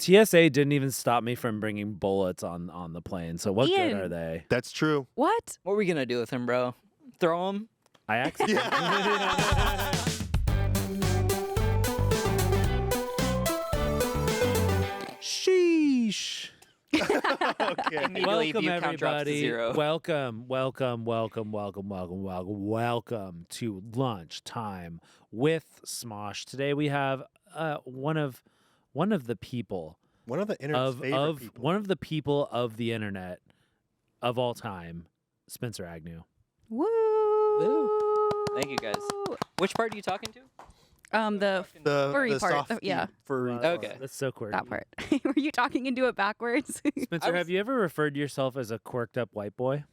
TSA didn't even stop me from bringing bullets on the plane. So what good are they? That's true. What? What are we gonna do with him, bro? Throw him? I actually. Sheesh. Okay. Immediately Welcome, view count drops to everybody. 0. Welcome to Lunchtime with Smosh. Today we have one of the people One of the internet's favorite people. one of the people of the internet of all time, Spencer Agnew. Woo! Thank you, guys. Which part are you talking to? The furry the part. soft Yeah. furry. Okay. That's so quirky. that part. Were you talking into it backwards? Spencer, have you ever referred to yourself as a quirked up white boy?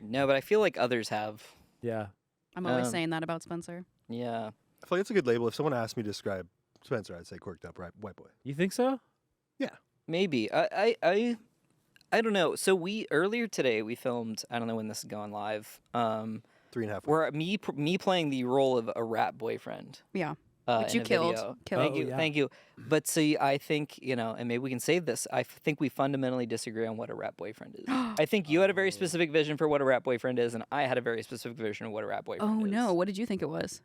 No, but I feel like others have. Yeah. I'm always saying that about Spencer. Yeah. I feel like it's a good label. If someone asked me to describe Spencer, I'd say quirked up white boy. You think so? Maybe. I don't know. So earlier today we filmed, I don't know when this is going live. 3.5. Where me playing the role of a rat boyfriend. Yeah. in Which you a killed. video. Killed. Thank you, yeah. thank you. But see, I think, and maybe we can save this. I think we fundamentally disagree on what a rat boyfriend is. I think you had a very specific vision for what a rat boyfriend is, and I had a very specific vision of what a rat boyfriend Oh is. no! What did you think it was?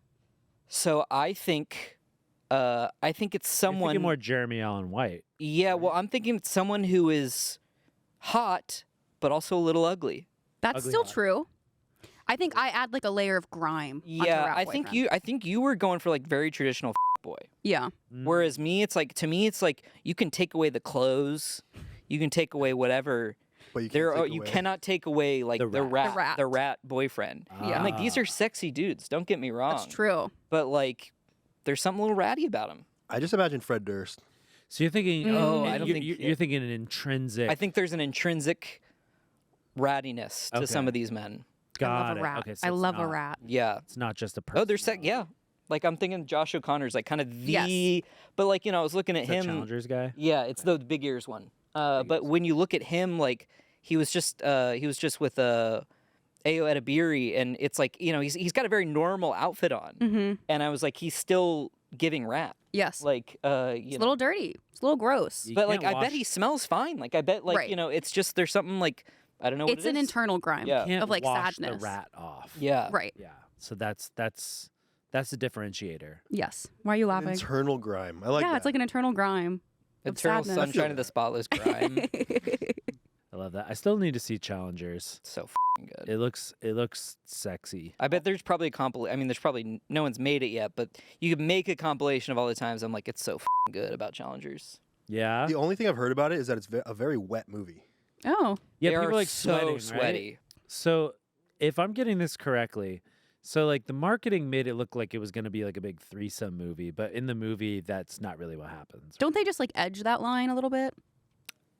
So I think it's someone. You're thinking more Jeremy Allen White. Yeah, well, I'm thinking it's someone who is hot, but also a little ugly. That's Ugly still hot. true. I think I add like a layer of grime. onto Yeah, rat I think boyfriend. I think you were going for like very traditional boy. Yeah. Whereas me, it's like, to me, it's like you can take away the clothes, you can take away whatever. But you can't take You away- cannot take away like The rat. the rat boyfriend. Yeah. I'm like, these are sexy dudes. Don't get me wrong. That's true. But like, there's something a little ratty about them. I just imagine Fred Durst. So you're thinking? Oh, I don't think- you're thinking an intrinsic. I think there's an intrinsic rattiness to some Okay. of these men. Got I love it. a rat. Okay, so I it's love a not- rat. Yeah. It's not just a person. Oh, there's yeah. Like I'm thinking Josh O'Connor's like kind of the, but like I was looking at the him. Challengers guy. Yeah, it's the big ears one. But when you look at him, like he was just with Ayo Edebiri, and it's like he's got a very normal outfit on, Mm-hmm. and I was like, he's still giving rat. Yes. Like It's a little dirty. It's a little gross. You but like can't I bet wash- he smells fine. Like I bet like Right. it's just there's something like I don't know what It's it an is. internal grime Yeah. Can't of like wash sadness. the rat off. Yeah. Right. Yeah. So that's the differentiator. Yes. Why are you laughing? Internal grime. I like that. It's like an internal grime. of Eternal sadness. sunshine of the spotless grime. I love that. I still need to see Challengers. So good. It looks sexy. I bet there's probably a compilation. I mean, there's probably no one's made it yet, but you could make a compilation of all the times I'm like, it's so good about Challengers. Yeah. The only thing I've heard about it is that it's a very wet movie. Oh. Yeah. They People are are like so sweating, right? sweaty. So if I'm getting this correctly, so like the marketing made it look like it was going to be like a big threesome movie, but in the movie that's not really what happens. Don't they just like edge that line a little bit?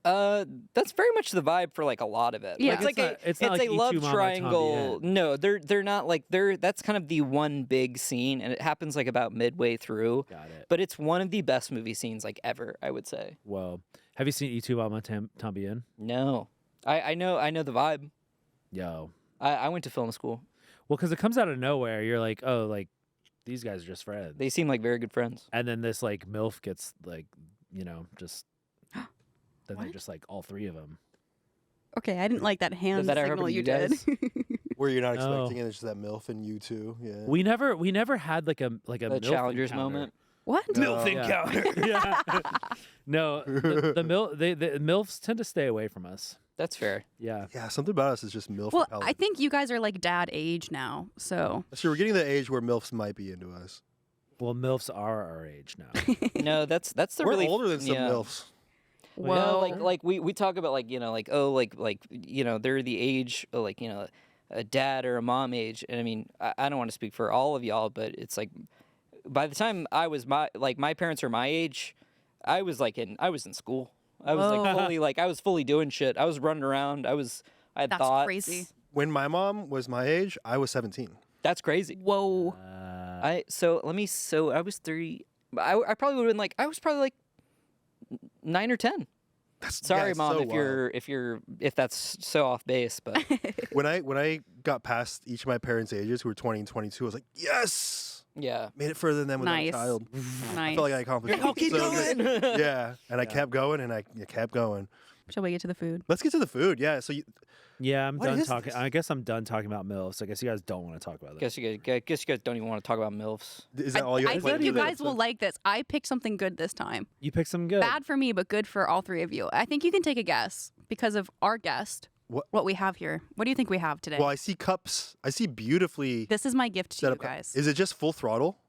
That's very much the vibe for like a lot of it. Yeah. Like, It's not like a E2 love Mama triangle. Tommy No, they're not like that's kind of the one big scene, and it happens like about midway through. Got it. But it's one of the best movie scenes like ever, I would say. Whoa. Have you seen E2 Mama Tambien? No, I know the vibe. Yo. I went to film school. Well, because it comes out of nowhere. You're like, oh, like these guys are just friends. They seem like very good friends. And then this like MILF gets like, just then they're What? just like all three of them. Okay, I didn't like that hand that ever signal happened to you you did. guys? Where you're not No. expecting it. It's just that MILF and you too. Yeah. We never had like a The MILF Challengers encounter. moment. What? No. encounter. Yeah. No, the MILFs tend to stay away from us. That's fair. Yeah. Yeah, something about us is just MILF. Well, repellent. I think you guys are like dad age now, so Sure, we're getting to the age where MILFs might be into us. Well, MILFs are our age now. No, that's the We're really older than some yeah. MILFs. Well, No, yeah. like we talk about like they're the age a dad or a mom age, and I mean I don't want to speak for all of y'all, but it's like by the time I was my parents are my age, I was in school. I was Whoa. I was fully doing shit. I was running around. I had That's thoughts. crazy. When my mom was my age, I was 17. That's crazy. Whoa. I was 30. I probably would have been like I was probably like 9 or 10. Sorry, it's Mom, so if that's so off base, but When I got past each of my parents' ages, who were 20 and 22, I was like, yes. Yeah. Made it further than them without a Nice. child. I Nice. felt like I accomplished Oh, keep so going. good. Yeah, and I kept going, and I kept going. Shall we get to the food? Let's get to the food. Yeah, so Yeah, I'm What done is talking. this? I guess I'm done talking about MILFs. I guess you guys don't want to talk about this. Guess you guys don't even want to talk about MILFs. is that all you I have think you for the guys will episode? like this. I picked something good this time. You picked some good. Bad for me, but good for all three of you. I think you can take a guess because of our guest. What- we have here? What do you think we have today? Well, I see cups. I see beautifully This is my gift to set you up. guys. Is it just full throttle?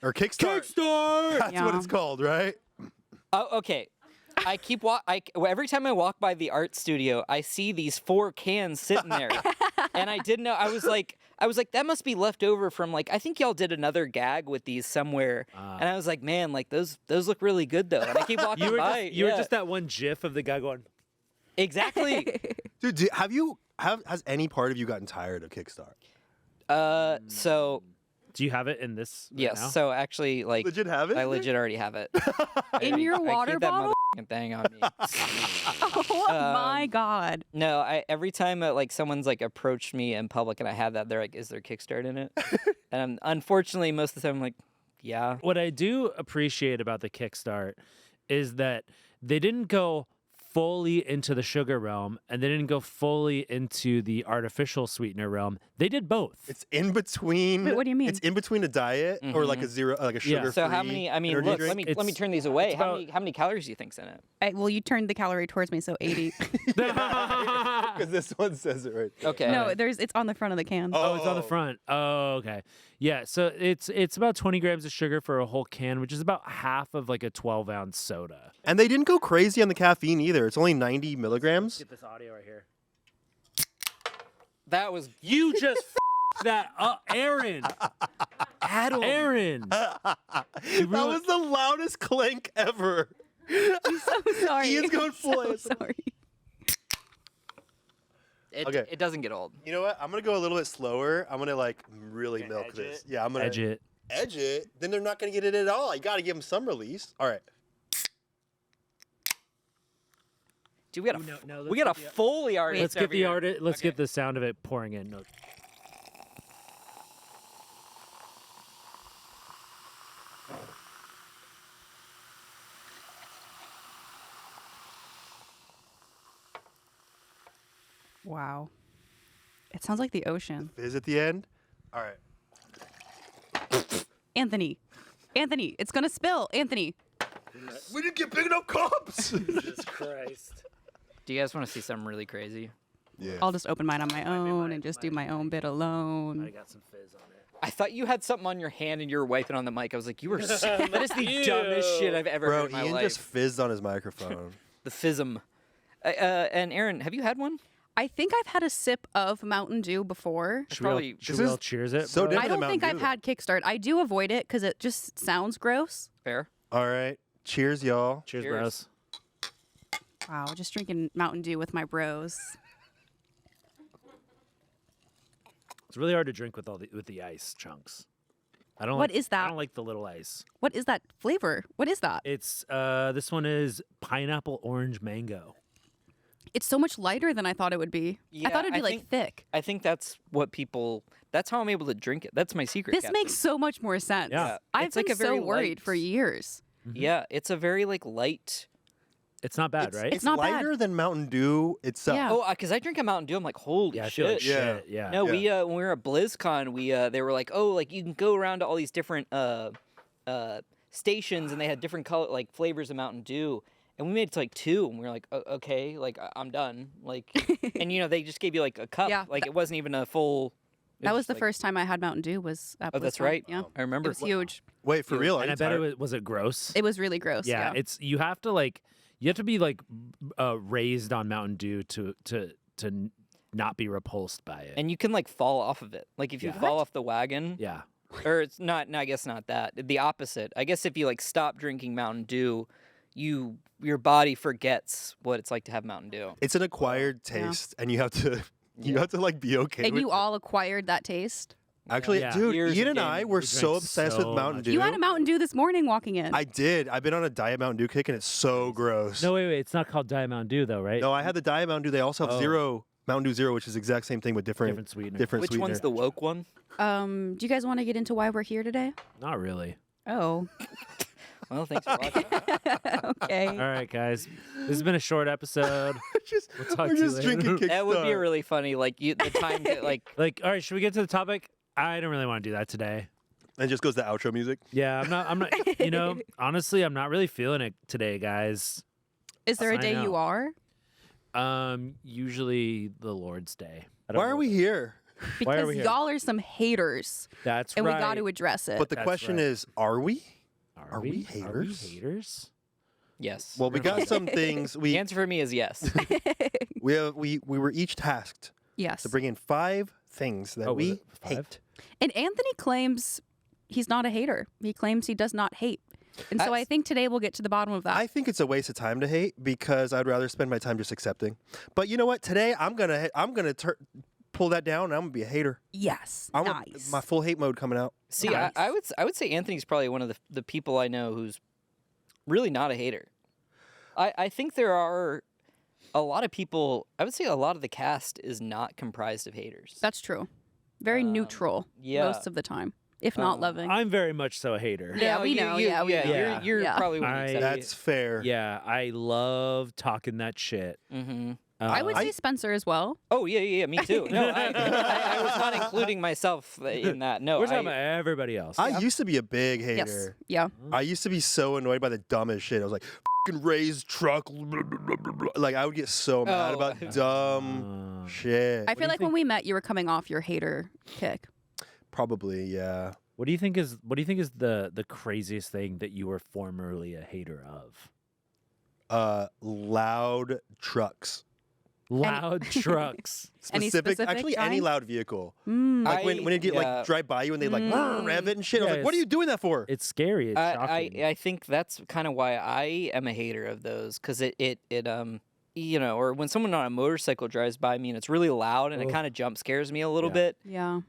Or Kickstart? Kickstart. That's what Yeah. it's called, right? Oh, okay. I keep every time I walk by the art studio, I see these 4 cans sitting there, and I didn't know. I was like, that must be left over from like I think y'all did another gag with these somewhere, and I was like, man, like those look really good though. And I keep walking You were by. just, you were yeah. just that one GIF of the guy going. Exactly. Dude, has any part of you gotten tired of Kickstart? So Do you have it in this? Right yes. now? So actually, like Legit have it? I legit already have it. In your I water keep bottle? that motherfucking thing on me. Oh my God. No, every time like someone's like approached me in public and I have that, they're like, "Is there Kickstart in it?" And unfortunately, most of the time, I'm like, "Yeah." What I do appreciate about the Kickstart is that they didn't go fully into the sugar realm and they didn't go fully into the artificial sweetener realm. They did both. It's in between. Wait, what do you mean? It's in between a diet or like a zero, like a Yeah. sugar. So how many? I mean, energy look. drink? Let me turn these away. How many calories do you think's in it? Well, you turned the calorie towards me, so 80. Because this one says it right there. Okay. No, it's on the front of the can. Oh, it's on the front. Oh, okay. Yeah, so it's about 20 grams of sugar for a whole can, which is about half of like a 12-ounce soda. And they didn't go crazy on the caffeine either. It's only 90 milligrams. Get this audio right here. That was You just that up, Erin. Adam. Aaron. That was the loudest clink ever. I'm so sorry. Ian's going full so ASMR. sorry. Okay. It doesn't get old. You know what? I'm gonna go a little bit slower. I'm gonna like really milk edge this. it? Yeah, I'm gonna Edge it. Edge it. Then they're not gonna get it at all. You gotta give them some release. All right. Dude, we got Ooh, no, we got a let's get the- Foley artist. Let's get over the here. art. Let's Okay. get the sound of it pouring in. No. Wow. It sounds like the ocean. Fizz at the end. All right. Anthony, it's gonna spill. Anthony. We didn't get big enough cups. Jesus Christ. Do you guys want to see something really crazy? yeah. I'll just open mine on my own and just do my own bit I alone. got some fizz on it. I thought you had something on your hand and you were wiping on the mic. I was like, that is the dumbest shit I've ever Bro, heard in my Ian life. just fizzed on his microphone. The fism. And Erin, have you had one? I think I've had a sip of Mountain Dew before. Should we all, Probably- should This we is all cheers it? so bro? different. I don't than think Mountain I've Dew. had Kickstart. I do avoid it because it just sounds gross. Fair. All right. Cheers, y'all. Cheers, Cheers. bros. Wow, just drinking Mountain Dew with my bros. It's really hard to drink with with the ice chunks. I don't. What like, is that? I don't like the little ice. What is that flavor? What is that? It's this one is pineapple orange mango. It's so much lighter than I thought it would be. Yeah, I thought it'd be I like think- thick. I think that's what people. That's how I'm able to drink it. That's my secret. This Cassie. makes so much more sense. Yeah. I've It's like been a very so worried light- for years. Yeah, it's a very like light. It's not bad, right? It's not bad. lighter than Mountain Dew itself. Yeah. Oh, because I drink a Mountain Dew, I'm like, holy yeah, I shit. feel like Yeah. shit. Yeah. No, Yeah. when we were at BlizzCon, they were like, oh, like you can go around to all these different stations, and they had different color like flavors of Mountain Dew, and we made it to like 2, and we were like, okay, like I'm done, like, and they just gave you like a cup, Yeah, like it wasn't even a full. That was the first time I had Mountain Dew was at Oh, that's BlizzCon. right. Yeah. I remember. It was huge. Wait, for real? Are And you I bet tired? was it gross? It was really gross. yeah, Yeah. it's you have to be like raised on Mountain Dew to not be repulsed by it. And you can like fall off of it, like if you Yeah. fall off the wagon, yeah. or it's not. No, I guess not that. The opposite. I guess if you like stop drinking Mountain Dew, your body forgets what it's like to have Mountain Dew. It's an acquired Yeah. taste, and you have to like be okay and with you it. all acquired that taste. Actually, Yeah. dude, Years Ian of and I gaming. were We so drank obsessed so with Mountain much. Dew. You had a Mountain Dew this morning walking in. I did. I've been on a Diet Mountain Dew kick, and it's so gross. No, wait. It's not called Diet Mountain Dew though, right? No, I had the Diet Mountain Dew. They also have Oh. zero Mountain Dew Zero, which is the exact same thing with different sweetener. Which sweetener. one's the woke one? Do you guys want to get into why we're here today? Not really. Oh. Well, thanks for watching. Okay. All right, guys. This has been a short episode. We'll talk we're to you just later. drinking Kickstart. That would be really funny. Like the time to Like, all right, should we get to the topic? I don't really want to do that today. And just goes the outro music. Yeah, I'm not, you know, honestly, I'm not really feeling it today, guys. Is there a I day know. you are? Usually the Lord's Day. I don't Why are know. we here? Because we here? y'all are some haters, That's and right. we got to address it. But the That's question right. is, are we? Are we haters? Are we haters? yes. Well, we got some things. The We answer for me is yes. we were each tasked yes. to bring in 5 things that Oh, was we it 5? hate. And Anthony claims he's not a hater. He claims he does not hate. And so I That's- think today we'll get to the bottom of that. I think it's a waste of time to hate because I'd rather spend my time just accepting. But you know what? Today I'm gonna pull that down. And I'm gonna be a hater. yes. I nice. want my full hate mode coming out. See, Nice. I would say Anthony's probably one of the people I know who's really not a hater. I think there are a lot of people. I would say a lot of the cast is not comprised of haters. That's true. Very neutral yeah. most of the time, if not loving. I'm very much so a hater. Yeah, we know. Yeah, we know. Yeah. You're Yeah. probably one I- except That's fair. Yeah, I love talking that shit. Mm-hmm. I would say Spencer as well. Oh yeah, me too. No, I was not including myself in that. No, We're talking about everybody else. I used to be a big hater. Yes. Yeah. I used to be so annoyed by the dumbest shit. I was like, "Fucking raised truck." Blah, blah, blah, blah, blah. Like I would get so mad Oh. about dumb shit. I feel like when we met, you were coming off your hater kick. Probably, yeah. What do you think is the craziest thing that you were formerly a hater of? Loud trucks. Loud trucks. Any specific Actually, any kind? loud vehicle. Mm. Like when it get yeah. like drive by you and they like rev it and shit. I was Yeah, like, what are you doing that for? It's scary. It's shocking. I think that's kind of why I am a hater of those because it you know, or when someone on a motorcycle drives by me and it's really loud and it Ugh. kind of jump scares me a little Yeah. bit. Yeah.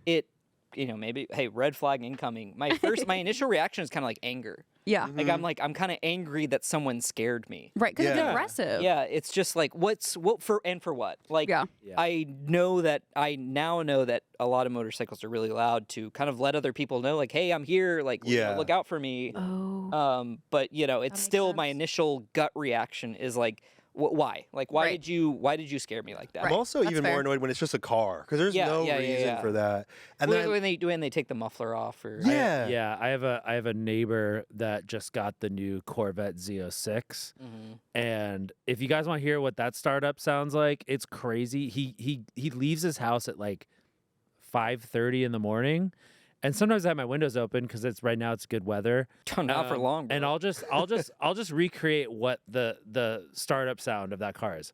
You know, maybe hey, red flag incoming. My initial reaction is kind of like anger. Yeah. Like I'm kind of angry that someone scared me. Right. Because it's Yeah. aggressive. Yeah, it's just like what for what? Like Yeah. Yeah. I now know that a lot of motorcycles are really loud to kind of let other people know like, hey, I'm here, like Yeah. look out for me. Oh. But you know, it's makes still my sense. initial gut reaction is like, why? Like, why Right. did you scare me like that? Right. I'm also That's even fair. more annoyed when it's just a car because there's Yeah, no yeah, yeah, reason yeah. for that. And when, then when they take the muffler off or yeah, Yeah, I have a neighbor that just got the new Corvette Z06, and if you guys want to hear what that startup sounds like, it's crazy. He leaves his house at like 5:30 in the morning, and sometimes I have my windows open because it's right now it's good weather. Not for long. And bro. I'll just recreate what the startup sound of that car is.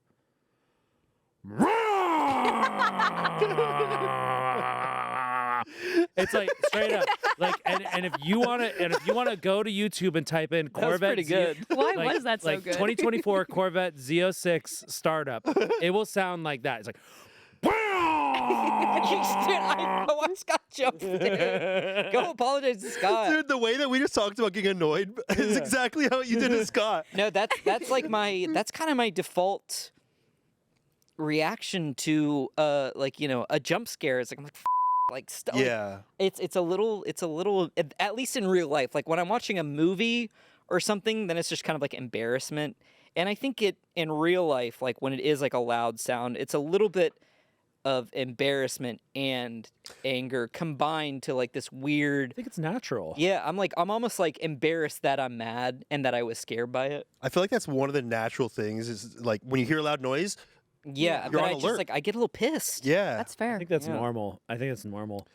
It's like straight up like and if you want to go to YouTube and type in That was Corvette pretty good. Why like- was that so like good? 2024 Corvette Z06 startup, it will sound like that. It's like I know why Scott jumped there. Go apologize to Scott. dude, the way that we just talked about getting annoyed is exactly how you did to Scott. No, that's like that's kind of my default reaction to like you know a jump scare. It's like I'm like like stuff. Yeah, It's a little at least in real life. Like when I'm watching a movie or something, then it's just kind of like embarrassment. And I think it in real life, like when it is like a loud sound, it's a little bit of embarrassment and anger combined to like this weird. I think it's natural. Yeah, I'm almost like embarrassed that I'm mad and that I was scared by it. I feel like that's one of the natural things. Is like when you hear a loud noise. Yeah, You're but on I just alert. like I get a little pissed. Yeah, That's fair. I think that's Yeah. normal. I think it's normal.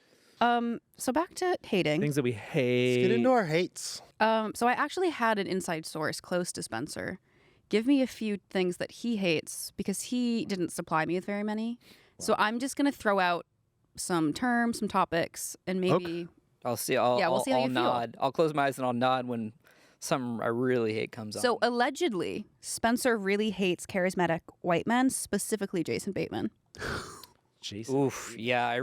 So back to hating. Things that we hate. let's get into our hates. So I actually had an inside source close to Spencer give me a few things that he hates because he didn't supply me with very many. So I'm just gonna throw out some terms, some topics, and maybe I'll see. Yeah, we'll I'll, see how I'll you feel. nod. I'll close my eyes and I'll nod when something I really hate comes on. So allegedly, Spencer really hates charismatic white men, specifically Jason Bateman. Jason. Oof. Yeah, I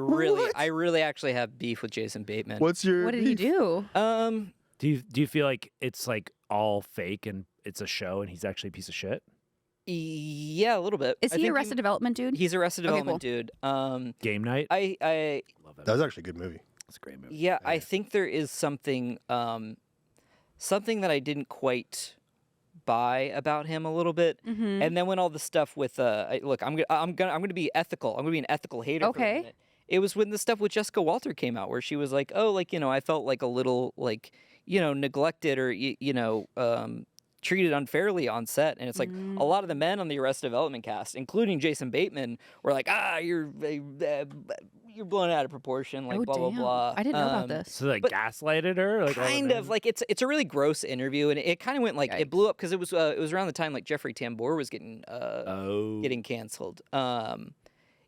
really actually have beef with Jason Bateman. What's your? What did he do? Do you feel like it's like all fake and it's a show and he's actually a piece of shit? Yeah, a little bit. Is I he think Arrested Development dude? He's Arrested Okay, Development dude. Game Night. I Love That was actually a good movie. It's a great movie. yeah, I think there is something something that I didn't quite buy about him a little bit. Mm-hmm. And then when all the stuff with look, I'm gonna be ethical. I'm gonna be an ethical hater. For a Okay. minute. It was when the stuff with Jessica Walter came out, where she was like, "Oh, like I felt like a little like neglected or treated unfairly on set." And it's like a lot of the men on the Arrested Development cast, including Jason Bateman, were like, "You're blown out of proportion," like Oh, blah blah damn. blah. I didn't know about this. So they But gaslighted her, like all the Kind of men? like it's a really gross interview, and it kind of went like it blew Yikes. up because it was around the time like Jeffrey Tambor was getting canceled.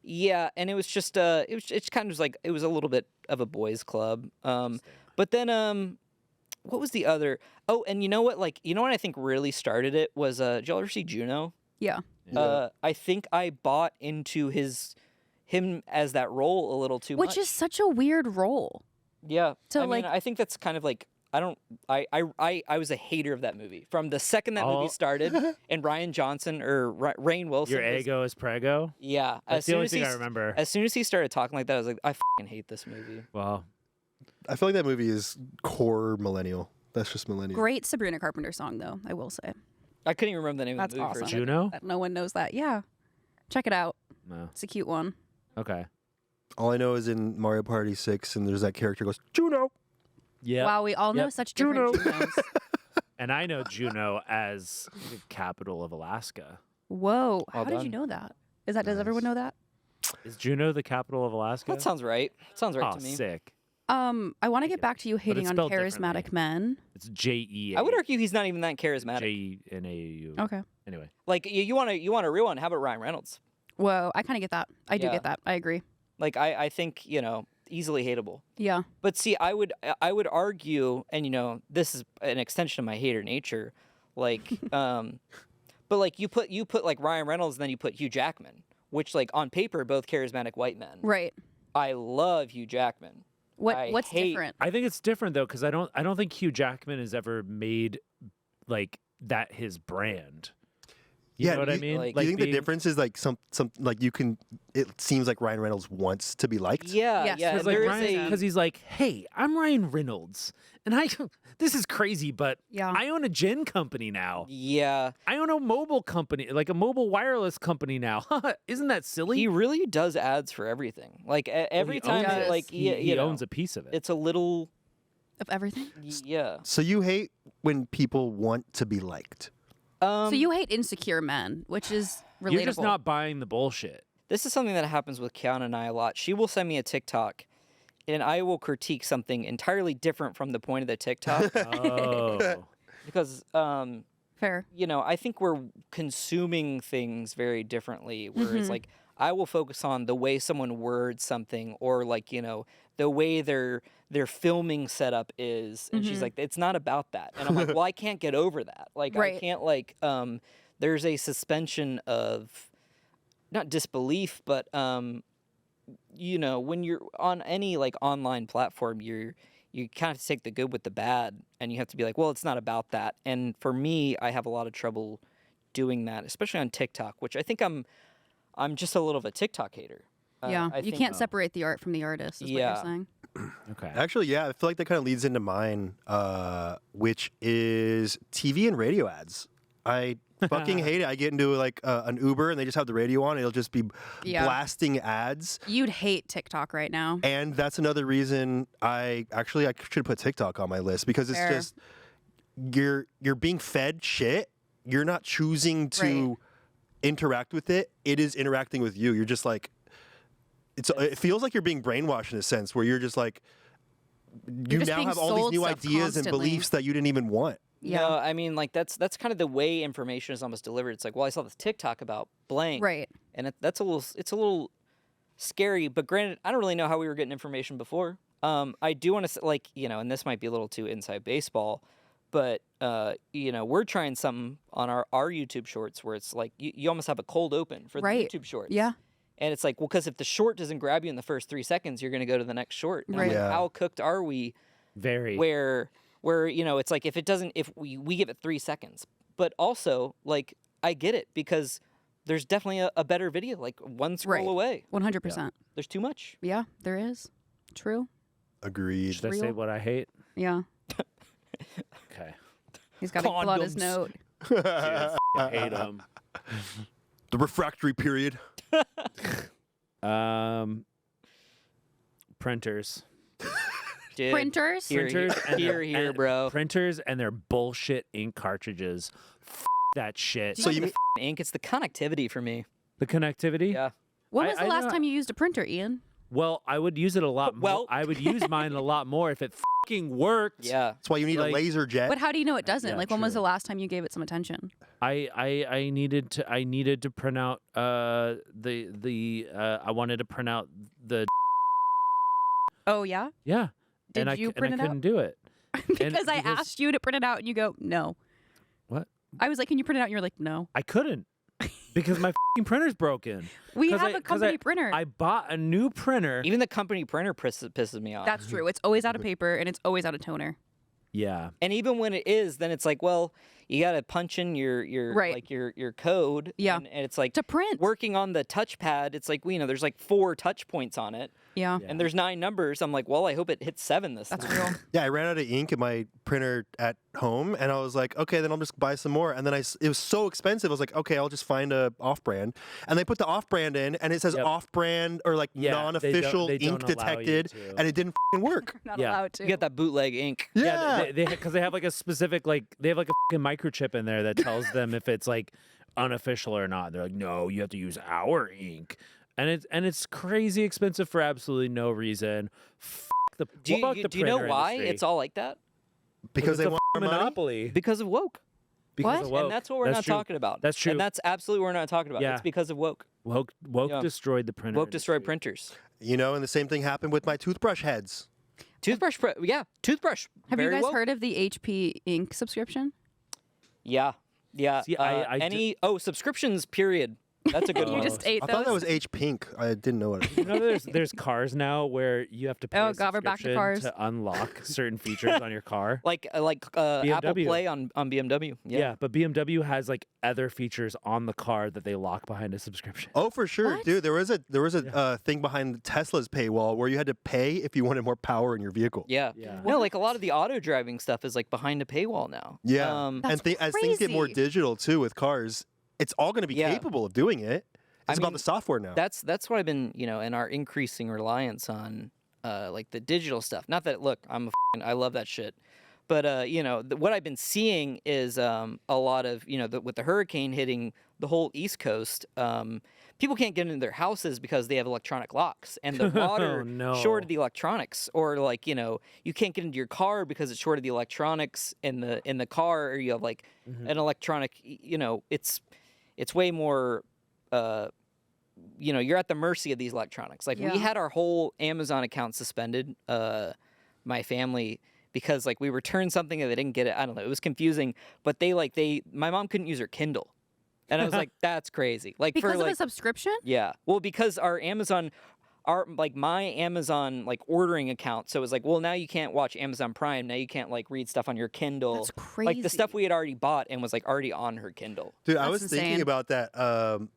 Yeah, and it was just it's kind of like it was a little bit of a boys' club. But then what was the other? Oh, and you know what? Like what I think really started it was did y'all ever see Juno? Yeah. I think I bought into him as that role a little too much. Which is such a weird role. Yeah. So, I mean, like- I think that's kind of like I was a hater of that movie from the second that movie started, and Ryan Johnson or Rainn Wilson. Your was- ego is prego. Yeah. That's the only thing I remember. As soon as he started talking like that, I was like, I fucking hate this movie. Well, I feel like that movie is core millennial. That's just millennial. Great Sabrina Carpenter song, though, I will say. I couldn't even remember the name That's of the movie for a awesome. second. Juno. That no one knows that. Yeah. Check it out. No. It's a cute one. Okay. All I know is in Mario Party 6, and there's that character who goes, Juno! Yeah. Wow, we all know Yep. such different Juno. Junos. And I know Juneau as the capital of Alaska. Whoa. How Well did you done. know that? Does everyone know that? Is Juneau the capital of Alaska? That sounds right. Sounds right Oh, to me. sick. I want to get back to you hating it's on spelled charismatic differently. men. It's J-E. I would argue he's not even that charismatic. J-E-N-A-U. Okay. Anyway. Like you want a real one? How about Ryan Reynolds? Whoa, I kind of get that. I do Yeah. get that. I agree. Like I think easily hateable. Yeah. But see, I would argue, and this is an extension of my hater nature, like, but like you put like Ryan Reynolds, and then you put Hugh Jackman, which like on paper both charismatic white men. Right. I love Hugh Jackman. What's hate- different? I think it's different though, because I don't think Hugh Jackman has ever made like that his brand. You know what I mean? like- Do you think the being- difference is like some like you can? It seems like Ryan Reynolds wants to be liked. Yeah, Yes. yeah. Because, There is Ryan- Because he's like, hey, I'm Ryan Reynolds, and this is crazy, but Yeah. I own a gin company now. yeah. I own a mobile company, like a mobile wireless company now. Isn't that silly? He really does ads for everything. Like every He time, owns it. that, like he owns a piece of it. It's a little, Of everything? yeah. So you hate when people want to be liked. So you hate insecure men, which is relatable. You're just not buying the bullshit. This is something that happens with Kiana and I a lot. She will send me a TikTok, and I will critique something entirely different from the point of the TikTok Oh. because, Fair. I think we're consuming things very differently. Whereas, like, I will focus on the way someone words something, or like, the way their filming setup is, and she's like, it's not about that, and I'm like, well, I can't get over that. Like, I Right. can't like, there's a suspension of not disbelief, but when you're on any like online platform, you kind of take the good with the bad, and you have to be like, well, it's not about that. And for me, I have a lot of trouble doing that, especially on TikTok, which I think I'm just a little of a TikTok hater. Yeah. I You think- can't separate the art from the artist, is what Yeah. you're saying. Okay. Actually, yeah, I feel like that kind of leads into mine, which is TV and radio ads. I fucking hate it. I get into like an Uber and they just have the radio on. It'll just be Yeah. blasting ads. You'd hate TikTok right now. And that's another reason I should put TikTok on my list, because it's Fair. just you're being fed shit. You're not choosing to Right. interact with it. It is interacting with you. You're just like it feels like you're being brainwashed in a sense, where you're just like you just now being have all these sold new stuff ideas and constantly. beliefs that you didn't even want. Yeah. No, I mean, like that's kind of the way information is almost delivered. It's like, well, I saw this TikTok about blank, Right. and it's a little scary. But granted, I don't really know how we were getting information before. I do want to say, like, and this might be a little too inside baseball, but we're trying something on our YouTube shorts where it's like you almost have a cold open for the Right. YouTube shorts. Yeah. And it's like, well, because if the short doesn't grab you in the first 3 seconds, you're going to go to the next short. And I'm Right. like, Yeah. how cooked are we? Very. Where it's like if we give it 3 seconds, but also like I get it because there's definitely a better video, like one scroll Right. away. 100%. There's too much. Yeah, there is. True. Agreed. Should I say Real? what I hate? Yeah. Okay. He's got to fill out his Condoms. note. I hate them. The refractory period. Printers. Dude, Printers? Printers and here, bro. Printers and their bullshit ink cartridges. That shit. So you the ink, it's the connectivity for me. The connectivity? Yeah. When I- was the I last know- time you used a printer, Ian? Well, I would use it a lot more. Well- I would use mine a lot more if it fucking worked. Yeah. That's why you need Like- a laser jet. But how do you know it doesn't? Yeah, Like, when was true. the last time you gave it some attention? I needed to print out I wanted to print out the Oh, yeah? yeah. Did and I, you and print I it out? couldn't do it. Because I asked you to print it out and you go, no. What? I was like, can you print it out? And you're like, no. I couldn't because my fucking printer's broken. We 'Cause have I- a 'cause company printer. I bought a new printer. Even the company printer pisses me off. That's true. It's always out of paper and it's always out of toner. Yeah. And even when it is, then it's like, well, you got to punch in your Right. like your code. Yeah. And it's like To print. working on the touchpad. It's like, you know, there's like 4 touch points on it, Yeah. Yeah. and there's 9 numbers. I'm like, well, I hope it hits 7 this That's time. real. Yeah, I ran out of ink in my printer at home, and I was like, okay, then I'll just buy some more. And then it was so expensive. I was like, okay, I'll just find a off-brand. And they put the off-brand in, and it says Yep. off-brand or like Yeah, non-official they don't ink allow you detected, to. and it didn't work. Not Yeah. allowed to. You get that bootleg ink. Yeah. Because they have like a specific they have like a fucking microchip in there that tells them if it's like unofficial or not. They're like, no, you have to use our ink, and it's crazy expensive for absolutely no reason. Fuck the Do you, fuck the do you know printer why industry. it's all like that? Because It's they a want our fucking money. monopoly. Because of woke. Because What? of woke. And that's what we're That's not true. talking about. That's true. And that's absolutely what we're not talking about. Yeah. It's because of woke. Woke Yeah. destroyed the printer. Woke destroyed industry. printers. You know, and the same thing happened with my toothbrush heads. Toothbrush. Toothbrush. Have you Very guys woke. heard of the HP ink subscription? Yeah. Yeah. See, I subscriptions, period. That's a good You one. just ate I those? thought that was H Pink. I didn't know it. You know, there's cars now where you have to pay Oh, a God, we're back to subscription cars. to unlock certain features on your car. Like Apple BMW. Play on BMW. Yeah. But BMW has like other features on the car that they lock behind a subscription. Oh, for sure, What? dude. There was a thing behind Tesla's paywall where you had to pay if you wanted more power in your vehicle. Yeah. Yeah. No, like a lot of the auto driving stuff is like behind a paywall now. Yeah. That's and as things get more crazy. digital too with cars, it's all going to be Yeah. capable of doing it. It's I about mean, the software now. That's what I've been, in our increasing reliance on like the digital stuff. Not that look, I love that shit. But what I've been seeing is a lot of, with the hurricane hitting the whole East Coast, people can't get into their houses because they have electronic locks and the water Oh, no. shorted the electronics, or like, you can't get into your car because it shorted the electronics in the car, or you have like an electronic, it's way more you're at the mercy of these electronics. Like Yeah. we had our whole Amazon account suspended, my family, because like we returned something and they didn't get it. I don't know. It was confusing, but my mom couldn't use her Kindle. And I was like, that's crazy. Like Because for of like, a subscription? yeah. Well, because my Amazon like ordering account. So it was like, well, now you can't watch Amazon Prime. Now you can't like read stuff on your Kindle. That's Like the stuff crazy. we had already bought and was like already on her Kindle. Dude, I That's was thinking insane. about that.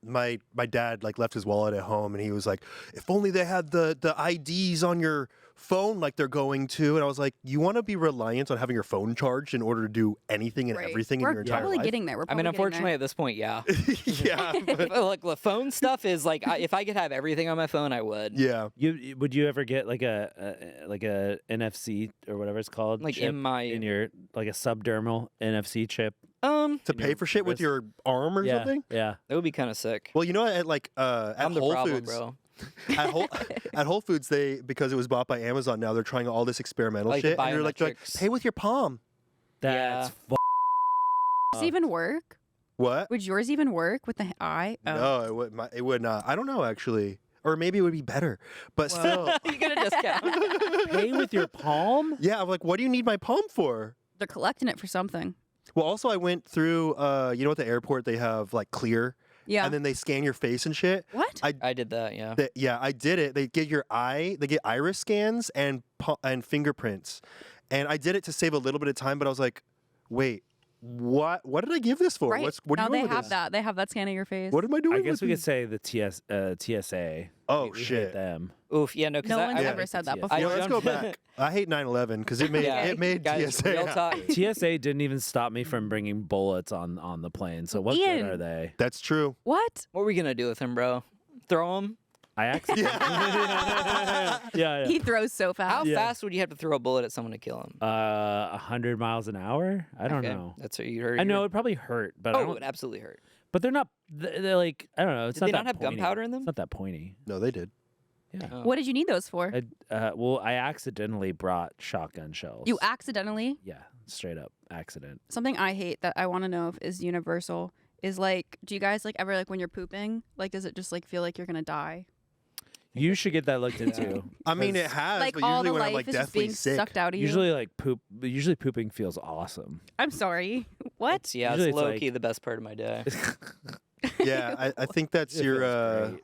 My dad like left his wallet at home, and he was like, "If only they had the IDs on your phone like they're going to." And I was like, "You want to be reliant on having your phone charged in order to do anything and Right. everything We're in your entire probably life?" getting there. We're I mean, probably unfortunately, getting at this point, yeah. yeah, but- Like the phone stuff is like, if I could have everything on my phone, I would. yeah. Would you ever get like a NFC or whatever it's called? Like chip in your like a subdermal NFC chip? To In pay your for shit with wrist? your arm or Yeah. something. Yeah. That would be kind of sick. Well, at I'm the Whole problem, Foods, bro. at Whole Foods, because it was bought by Amazon, now they're trying all this experimental Like the shit, and they're like, biometrics. pay with your palm. That's Does it even work? What? Would yours even work with the eye? Oh. No, it would not. I don't know actually, or maybe it would be better, but still, You get a discount. pay with your palm? yeah. I'm like, what do you need my palm for? They're collecting it for something. Well, also I went through, at the airport they have like Clear, Yeah. and then they scan your face and shit. What? I did that, yeah. I did it. They get iris scans and fingerprints, and I did it to save a little bit of time. But I was like, wait, What did I give this for? Right. What are now you they doing with have this? that. They have that scanning your face. What am I doing? I guess with we could these? say the TSA. Oh We hate shit. them. Oof. Yeah. No. Because No one's Yeah. ever said that Yeah. before. You know, let's go jumped- back. I hate 9/11 because it made Yeah. Guys, TSA. real happy. talk. TSA didn't even stop me from bringing bullets on the plane. So what Ian. good are they? That's true. What? What are we gonna do with him, bro? Throw him? I accidentally. yeah. He throws so fast. How Yeah. fast would you have to throw a bullet at someone to kill him? 100 miles an hour. I don't Okay, know. That's what you heard. I know here. it'd probably hurt, but I Oh, it don't, would absolutely hurt. but they're not. They're like I don't know. It's Did not they that not have pointy. gunpowder in them? It's not that pointy. No, they did. Yeah. Oh. What did you need those for? I accidentally brought shotgun shells. You accidentally? Yeah, straight up accident. Something I hate that I want to know if is universal is like, do you guys like ever like when you're pooping, like does it just like feel like you're gonna die? You should get that looked into. I mean, it 'cause has, Like but all usually the when I'm life like is just deathly being sick. sucked out of you. Usually like poop. Usually pooping feels awesome. I'm sorry. What? It's, yeah, Usually it's it's low like- key the best part of my day. Yeah, I think that's It your. feels great.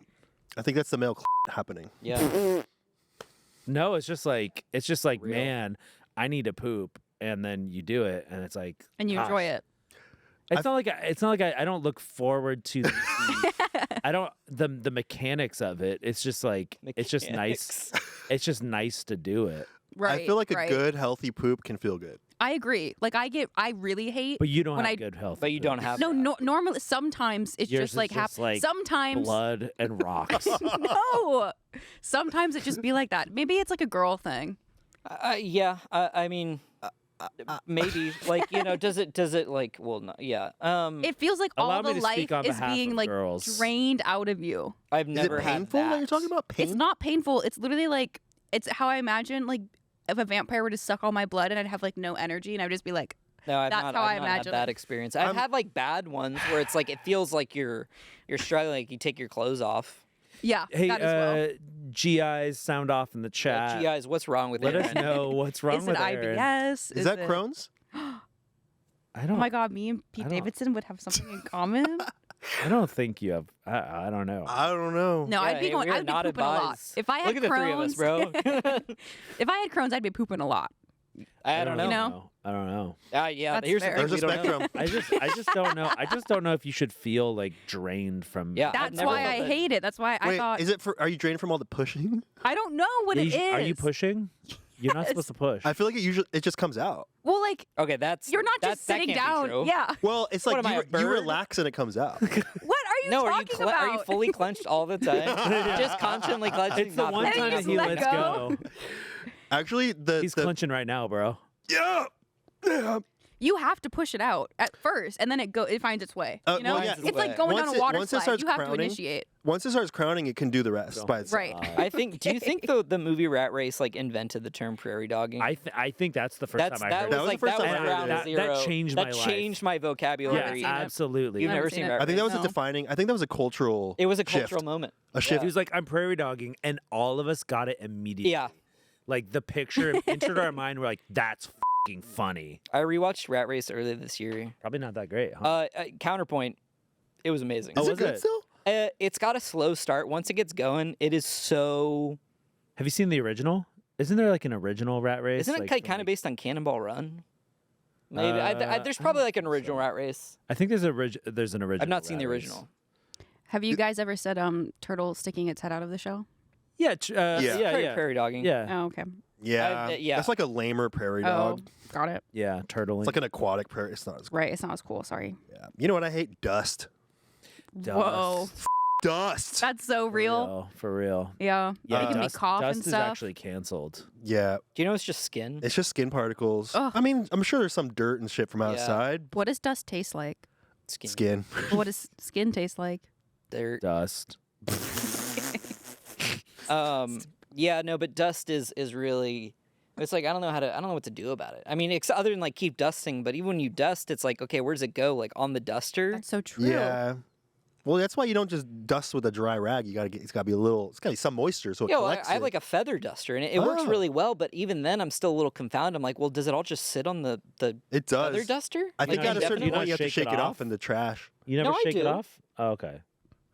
I think that's the male happening. Yeah. No, it's just like Real. man, I need to poop, and then you do it, and it's like And you enjoy gosh. it. It's not like I don't look forward to I don't the mechanics of it. It's just like it's just nice. It's just nice to do it. Right. I feel like right. a good, healthy poop can feel good. I agree. Like I really hate But you don't When have I- good health. But you don't have that. normally sometimes it's Yours just is like just, like, sometimes blood and rocks. no. Sometimes it just be like that. Maybe it's like a girl thing. Yeah. I mean, maybe. Like, you know, does it like? Well, no. Yeah. It feels like Allow all me the to life speak on is behalf being of like girls. drained out of you. I've Is never it had painful that. that you're talking about? Pain? It's not painful. It's literally like it's how I imagine like if a vampire were to suck all my blood and I'd have like no energy and I'd just be like, No, I've That's not, how I've I not imagine had that it. experience. I've had like bad ones where it's like it feels like you're struggling. Like you take your clothes off. yeah, Hey, that as well. GIs sound off in the chat. GIs, what's wrong with Let Erin? us know what's wrong Is with it Erin. IBS? Is that it... Crohn's? I Oh don't. my god, me and I Pete don't- Davidson would have something in common. I don't think you have. I don't know. I don't know. No, Yeah, I'd be hey, going. we are I'd be not pooping a lot. advised. If I had Look at the three of us, Crohn's, bro. if I had Crohn's, I'd be pooping a lot. I don't know. You know? I don't know. Yeah, That's here's fair. the thing. There's a we don't know. spectrum. I just don't know. I just don't know if you should feel like drained from. Yeah, I've That's never why felt I that. hate it. That's why I Wait, thought. is it for? Are you drained from all the pushing? I don't know what Yeah, it is. Are you pushing? You're not supposed to push. I feel like it just comes out. Well, like Okay, that's you're not just that sitting can't be down. true. Yeah. Well, it's What like am I, a you bird? relax and it comes out. What are you No, talking about? are you fully clenched all the time? Just constantly clenching. it's the not one Let me time that just he let lets go. go. Actually, He's clenching right now, bro. yeah. You have to push it out at first, and then it finds its way. You know, well, yeah. it's like going Once down it- a water once it slide. starts You have to crowning, initiate. Once it starts crowning, it can do the rest by itself. Right. I think. Do you think the movie Rat Race like invented the term prairie dogging? I think that's the first time I that heard was That was it. like the first that time was I heard ground it. That zero. changed that my life. changed my vocabulary. I've seen it. Absolutely. You've Never never seen seen it. Rat I think that Race? was a No. defining. I think that was a cultural. It was a shift. cultural moment. A shift. He was like, "I'm prairie dogging," and all of us got it immediately. Yeah. Like the picture entered our mind. We're like, "That's fucking funny." I rewatched Rat Race earlier this year. Probably not that great, huh? Counterpoint, it was amazing. Oh, Is was it it good good? still? It's got a slow start. Once it gets going, it is so. Have you seen the original? Isn't there like an original Rat Race? Isn't it like, kind from, of based on Cannonball Run? Maybe. There's I probably don't like an think so. original Rat Race. I think there's an original. I've not seen Rat the Race. original. Have you guys ever said turtle sticking its head out of the show? Yeah, Yeah. yeah. Prairie dogging. Yeah, Oh, okay. Yeah. yeah. That's like a lamer prairie dog. Oh, got it. yeah, turtling. It's like an aquatic prairie. It's not as Right. It's not as cool. Sorry. yeah. You know what I hate? Dust. Dust. Whoa. Dust. That's so real. For real. Yeah. Yeah, Making me dust, cough dust and is stuff. actually canceled. Yeah. Do you know it's just skin? It's just skin particles. Ugh. I mean, I'm sure there's some dirt and shit from Yeah. outside. What does dust taste like? Skin. Skin. What does skin taste like? Dirt. Dust. Yeah, no, but dust is really. It's like I don't know what to do about it. I mean, other than like keep dusting, but even when you dust, it's like okay, where does it go? Like on the duster? That's so true. Yeah. Well, that's why you don't just dust with a dry rag. It's got to be it's got to be some moisture so it Yeah, well, collects I have it. like a feather duster, and it works Oh. really well. But even then, I'm still a little confounded. I'm like, well, does it all just sit on the It does. feather duster? I think Like, at a certain you not point you have to shake it shake it off off? in the trash. You never No, I shake it do. off? Oh, okay.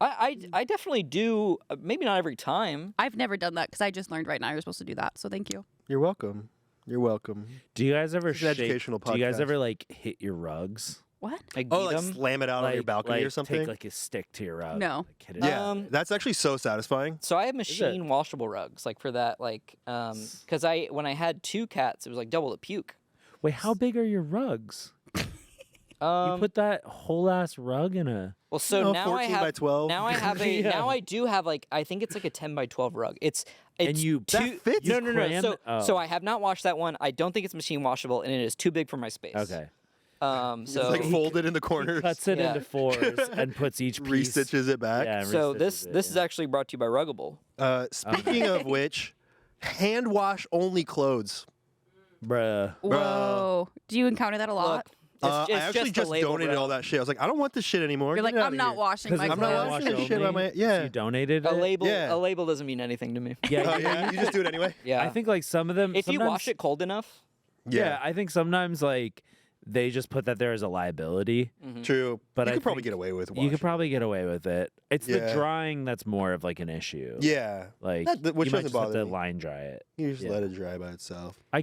I definitely do. Maybe not every time. I've never done that because I just learned right now you're supposed to do that. So thank you. You're welcome. You're welcome. Do you guys ever It's an educational Do you guys podcast. ever like hit your rugs? What? Like Oh, beat like 'em? slam it out on your balcony or something? Take like a stick to your rug. No. Like, hit it. Yeah, that's actually so satisfying. So I have machine washable rugs, like for that, like, because when I had 2 cats, it was like double the puke. Wait, how big are your rugs? You Um, put that whole ass rug in a. well, so You know, now I 14 have by 12. now I have a Yeah. now I do have like I think it's like a 10 by 12 rug. It's And you That fits? No, no, no. crammed- So oh. so I have not washed that one. I don't think it's machine washable, and it is too big for my space. Okay. So It's like folded in the corners, Cuts it Yeah. into 4s and puts each piece. restitches it back. Yeah, and so restitches this it, this yeah. is actually brought to you by Ruggable. Speaking of which, hand wash only clothes. Bruh. Whoa. Do you encounter that a lot? Look, it's I actually just, the label, donated bro. all that shit. I was like, I don't want this shit anymore. You're Get like, it outta I'm not here. washing my I'm not clothes. washing this shit on my. Yeah. You donated A it? label Yeah. a label doesn't mean anything to me. Yeah. Oh yeah, you just do it anyway. Yeah. I think like some of them. if you sometimes- wash it cold enough, Yeah, I think sometimes like they just put that there as a liability. True. But you I could probably think get away with. You washing. could probably get away with it. It's the Yeah. drying that's more of like an issue. Yeah. Like Which you might doesn't just bother have to me. line dry it. You just Yeah. let it dry by itself. I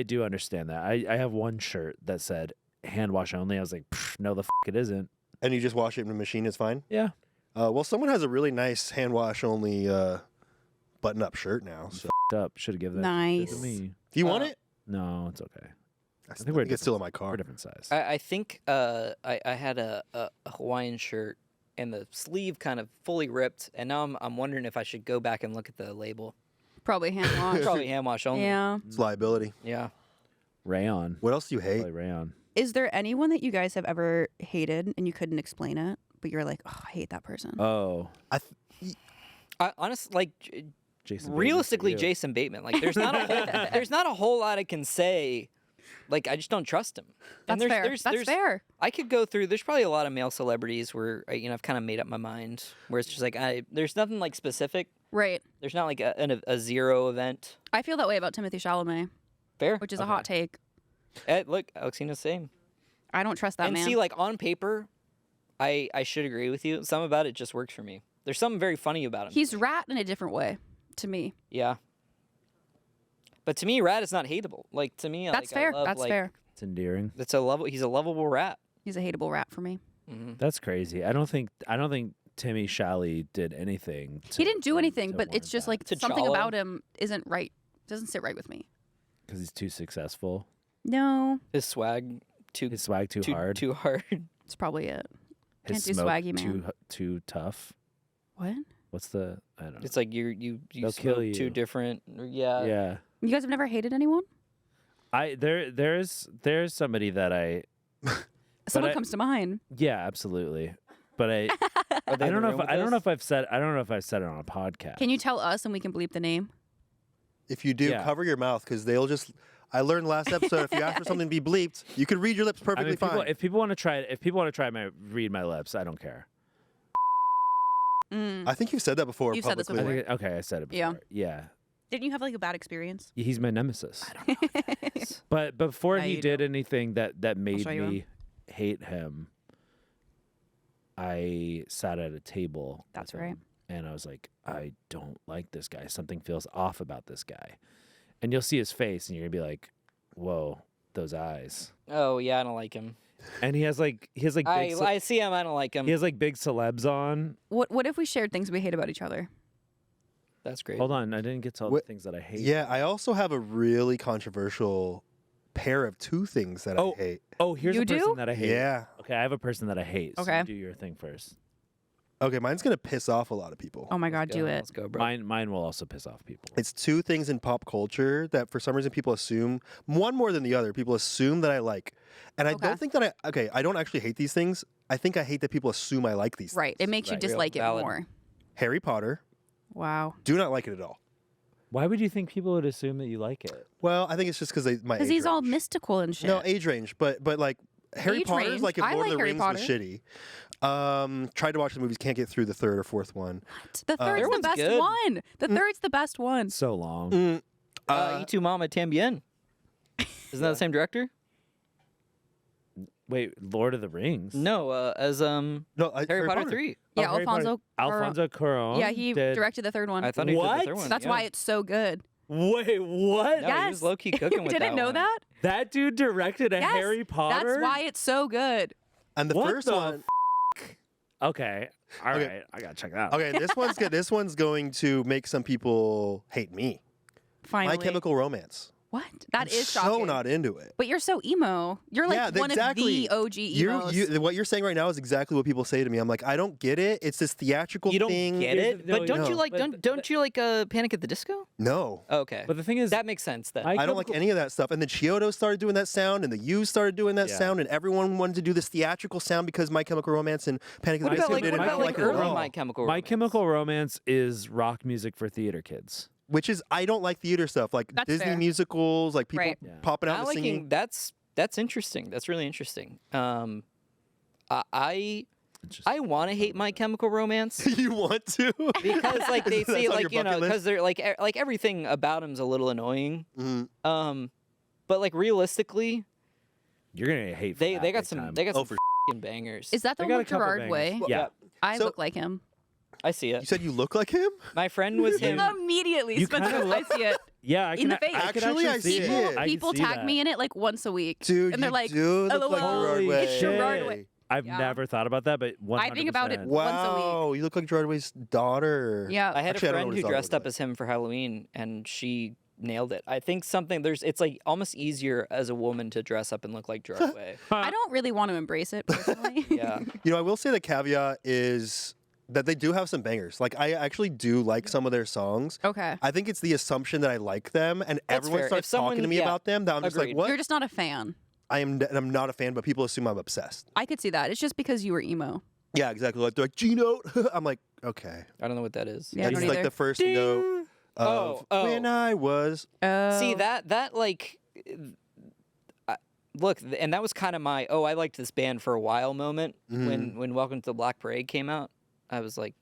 do understand that. I have one shirt that said hand wash only. I was like, no, the it isn't. And you just wash it in the machine. It's fine. Yeah. Well, someone has a really nice hand wash only button-up shirt now. So, Up. Should have given that Nice. to me. do you want it? No, it's okay. I think we're it's still in my We're car. different size. I think I had a Hawaiian shirt and the sleeve kind of fully ripped, and now I'm wondering if I should go back and look at the label. Probably hand wash. Probably hand wash only. Yeah. It's liability. Yeah. Rayon. What else do you hate? Probably rayon. Is there anyone that you guys have ever hated and you couldn't explain it, but you're like, oh, I hate that person? Oh, I honestly like Jason. Bateman for realistically you. Jason Bateman. Like there's not a whole lot I can say. Like I just don't trust him. And That's fair. That's fair. I could go through. There's probably a lot of male celebrities where I've kind of made up my mind. Where it's just like there's nothing like specific. Right. There's not like a zero event. I feel that way about Timothy Chalamet, Fair. which is a hot take. Look, Alexcina's same. I don't trust that And man. see, like on paper, I should agree with you. Some about it just works for me. There's something very funny about him. He's rat in a different way to me. Yeah. But to me, rat is not hateable. Like to me, That's like, I fair. love, That's like, fair. It's endearing. He's a lovable rat. He's a hateable rat for me. That's crazy. I don't think Timmy Shalley did anything. He didn't do anything, to but warrant it's just that. like T'Challa? something about him isn't right. Doesn't sit right with me. because he's too successful. No, His swag too His swag too hard. Too hard. it's probably it. His can't do smoke swaggy, man. too tough. What? What's the? I don't know. It's like you They'll smoke kill you. two different. Yeah. Yeah. You guys have never hated anyone? There's somebody that Someone I- comes to mind. yeah, absolutely. But I Are they I in don't the know room if with I don't us? know if I've said it on a podcast. Can you tell us and we can bleep the name? If you do, Yeah. cover your mouth because they'll just. I learned last episode if you ask for something to be bleeped, you can read your lips I perfectly mean, fine. if people want to try read my lips, I don't care. Mm. I think you've said that before. You've said this publicly. before. Okay, I said it Yeah. before. Yeah. Didn't you have like a bad experience? He's my nemesis. But before Yeah, he you did do. anything that made show you him. me hate him, I sat at a table. That's with right. him, and I was like, I don't like this guy. Something feels off about this guy. And you'll see his face, and you're gonna be like, "Whoa, those eyes." Oh yeah, I don't like him. And he has big I see him. I don't like him. he has like big celebs on. What if we shared things we hate about each other? That's great. Hold on, I didn't get to all the What- things that I hate. Yeah, I also have a really controversial pair of two things that I hate. Oh, here's You a person do? that I hate. Yeah. Okay, I have a person that I hate. So Okay. you do your thing first. Okay, mine's gonna piss off a lot of people. Oh my God, do it. Let's go, bro. Mine will also piss off people. It's two things in pop culture that for some reason people assume, one more than the other, people assume that I like. And I Okay. don't think that I don't actually hate these things. I think I hate that people assume I like these Right. It things. makes you Right. dislike it Valid. more. Harry Potter, Wow. do not like it at all. Why would you think people would assume that you like it? Well, I think it's just because my Because age he's all range. mystical and shit. No, age range, but like Harry Age Potter's range? like if I Lord like of the Harry Rings Potter. was shitty. Tried to watch the movies, can't get through the third or fourth one. The third's the one's best good. one. The third's the best one. So long. Y2 Mama Tambien. Isn't that the same director? Wait, Lord of the Rings? No, as No, Harry Potter 3. Yeah, Harry Potter- Alfonso. Alfonso Cuarón. Yeah, he did- directed the third one. I thought he did the What? third one. That's yeah. why it's so good. Wait, what? No, he was low key cooking with Didn't that know one. that? That dude directed a Yes, Harry Potter? That's why it's so good. And the What first the one. Okay. All right. Okay. I got to check that out. Okay, this one's good. This one's going to make some people hate me. Finally. My Chemical Romance. What? That is so shocking. not into it. But you're so emo. You're like Yeah, one exactly. of the OG emos. What you're saying right now is exactly what people say to me. I'm like, I don't get it. It's this theatrical You don't thing. get it, No, but don't no. you like But don't you like Panic at the Disco? No. Okay, But the thing is, that makes sense then. My I don't like Chemical- any of that stuff. And then Chiodo started doing that sound, and the U's started doing that Yeah. sound, and everyone wanted to do this theatrical sound because My Chemical Romance and Panic at what the about Disco like did what it. I about don't like like it at early all. My Chemical My Romance? Chemical Romance is rock music for theater kids. Which is, I don't like theater stuff, like That's Disney fair. musicals, like people Right. Yeah. popping out Not and liking singing. that's interesting. That's really interesting. I want to hate My Chemical Romance You want to? because like they That's say on like your bucket because list? they're like everything about him's a little annoying. Mhm. But like realistically, You're going to hate for they that got big some time. they got Oh, some for f***ing bangers. Is that the They one got a with couple Gerard bangers. Way? Yeah. I So- look like him. I see You it. said you look like him? My friend was him. Immediately, You Spencer. kinda I see it. Yeah, I In can, the face. I can Actually, I see see it. it. I can People see tag that. me in it like once a week. Dude, and they're you like, do look like LOL. Gerard Holy Way. It's Gerard Way. I've Yeah. never thought about that, but 100%. I think about it once a week. Wow, you look like Gerard Way's daughter. Yeah. I had Actually, I a don't know friend what who his daughter dressed looked up as him for Halloween, and she nailed it. I think it's like almost easier as a woman to dress up and look like Gerard Way. I don't really want to embrace it personally. Yeah. You know, I will say the caveat is that they do have some bangers. Like, I actually do like some of their songs. Okay. I think it's the assumption that I like them, and That's everyone fair. starts If someone- talking to me yeah, about them. That I'm just like, agreed. what? You're just not a fan. I'm not a fan, but people assume I'm obsessed. I could see that. It's just because you were emo. Yeah, exactly. Like, they're like, G-note. I'm like, okay. I don't know what that is. Yeah, I It's don't like either. the first note of Oh. when I was. See that like, look, and that was kind of my I liked this band for a while moment when Welcome to the Black Parade came out. I was like,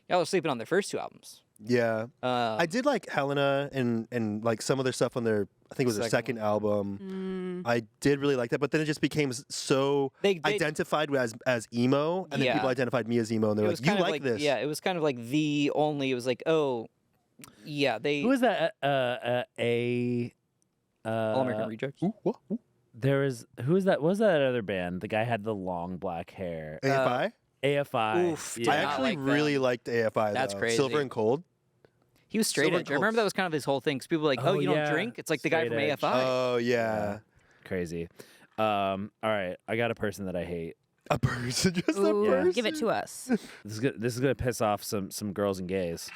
y'all are sleeping on their first two albums. Yeah. I did like Helena and like some of their stuff on their, I think it was their Second second album. I did really like that, but then it just became so They- identified as emo, and then Yeah. people identified me as emo, and they're It like, was you kind of like this. Yeah, it was kind of like the only. It was like, oh, yeah, they. Who is that? All American Rejects. Ooh, what? Ooh. There is who is that? What was that other band? The guy had the long black hair. AFI? AFI. Oof, yeah. I did not actually like really them. liked AFI. That's though. crazy. Silver and Cold. He was straight Silver edge. I remember Colts. that was kind of his whole thing. Because people were like, oh, you yeah. don't drink? It's like the guy from Straight edge. AFI. Oh yeah. Crazy. All right, I got a person that I hate. A person, just a Ooh, person. give it to us. This is gonna piss off some girls and gays.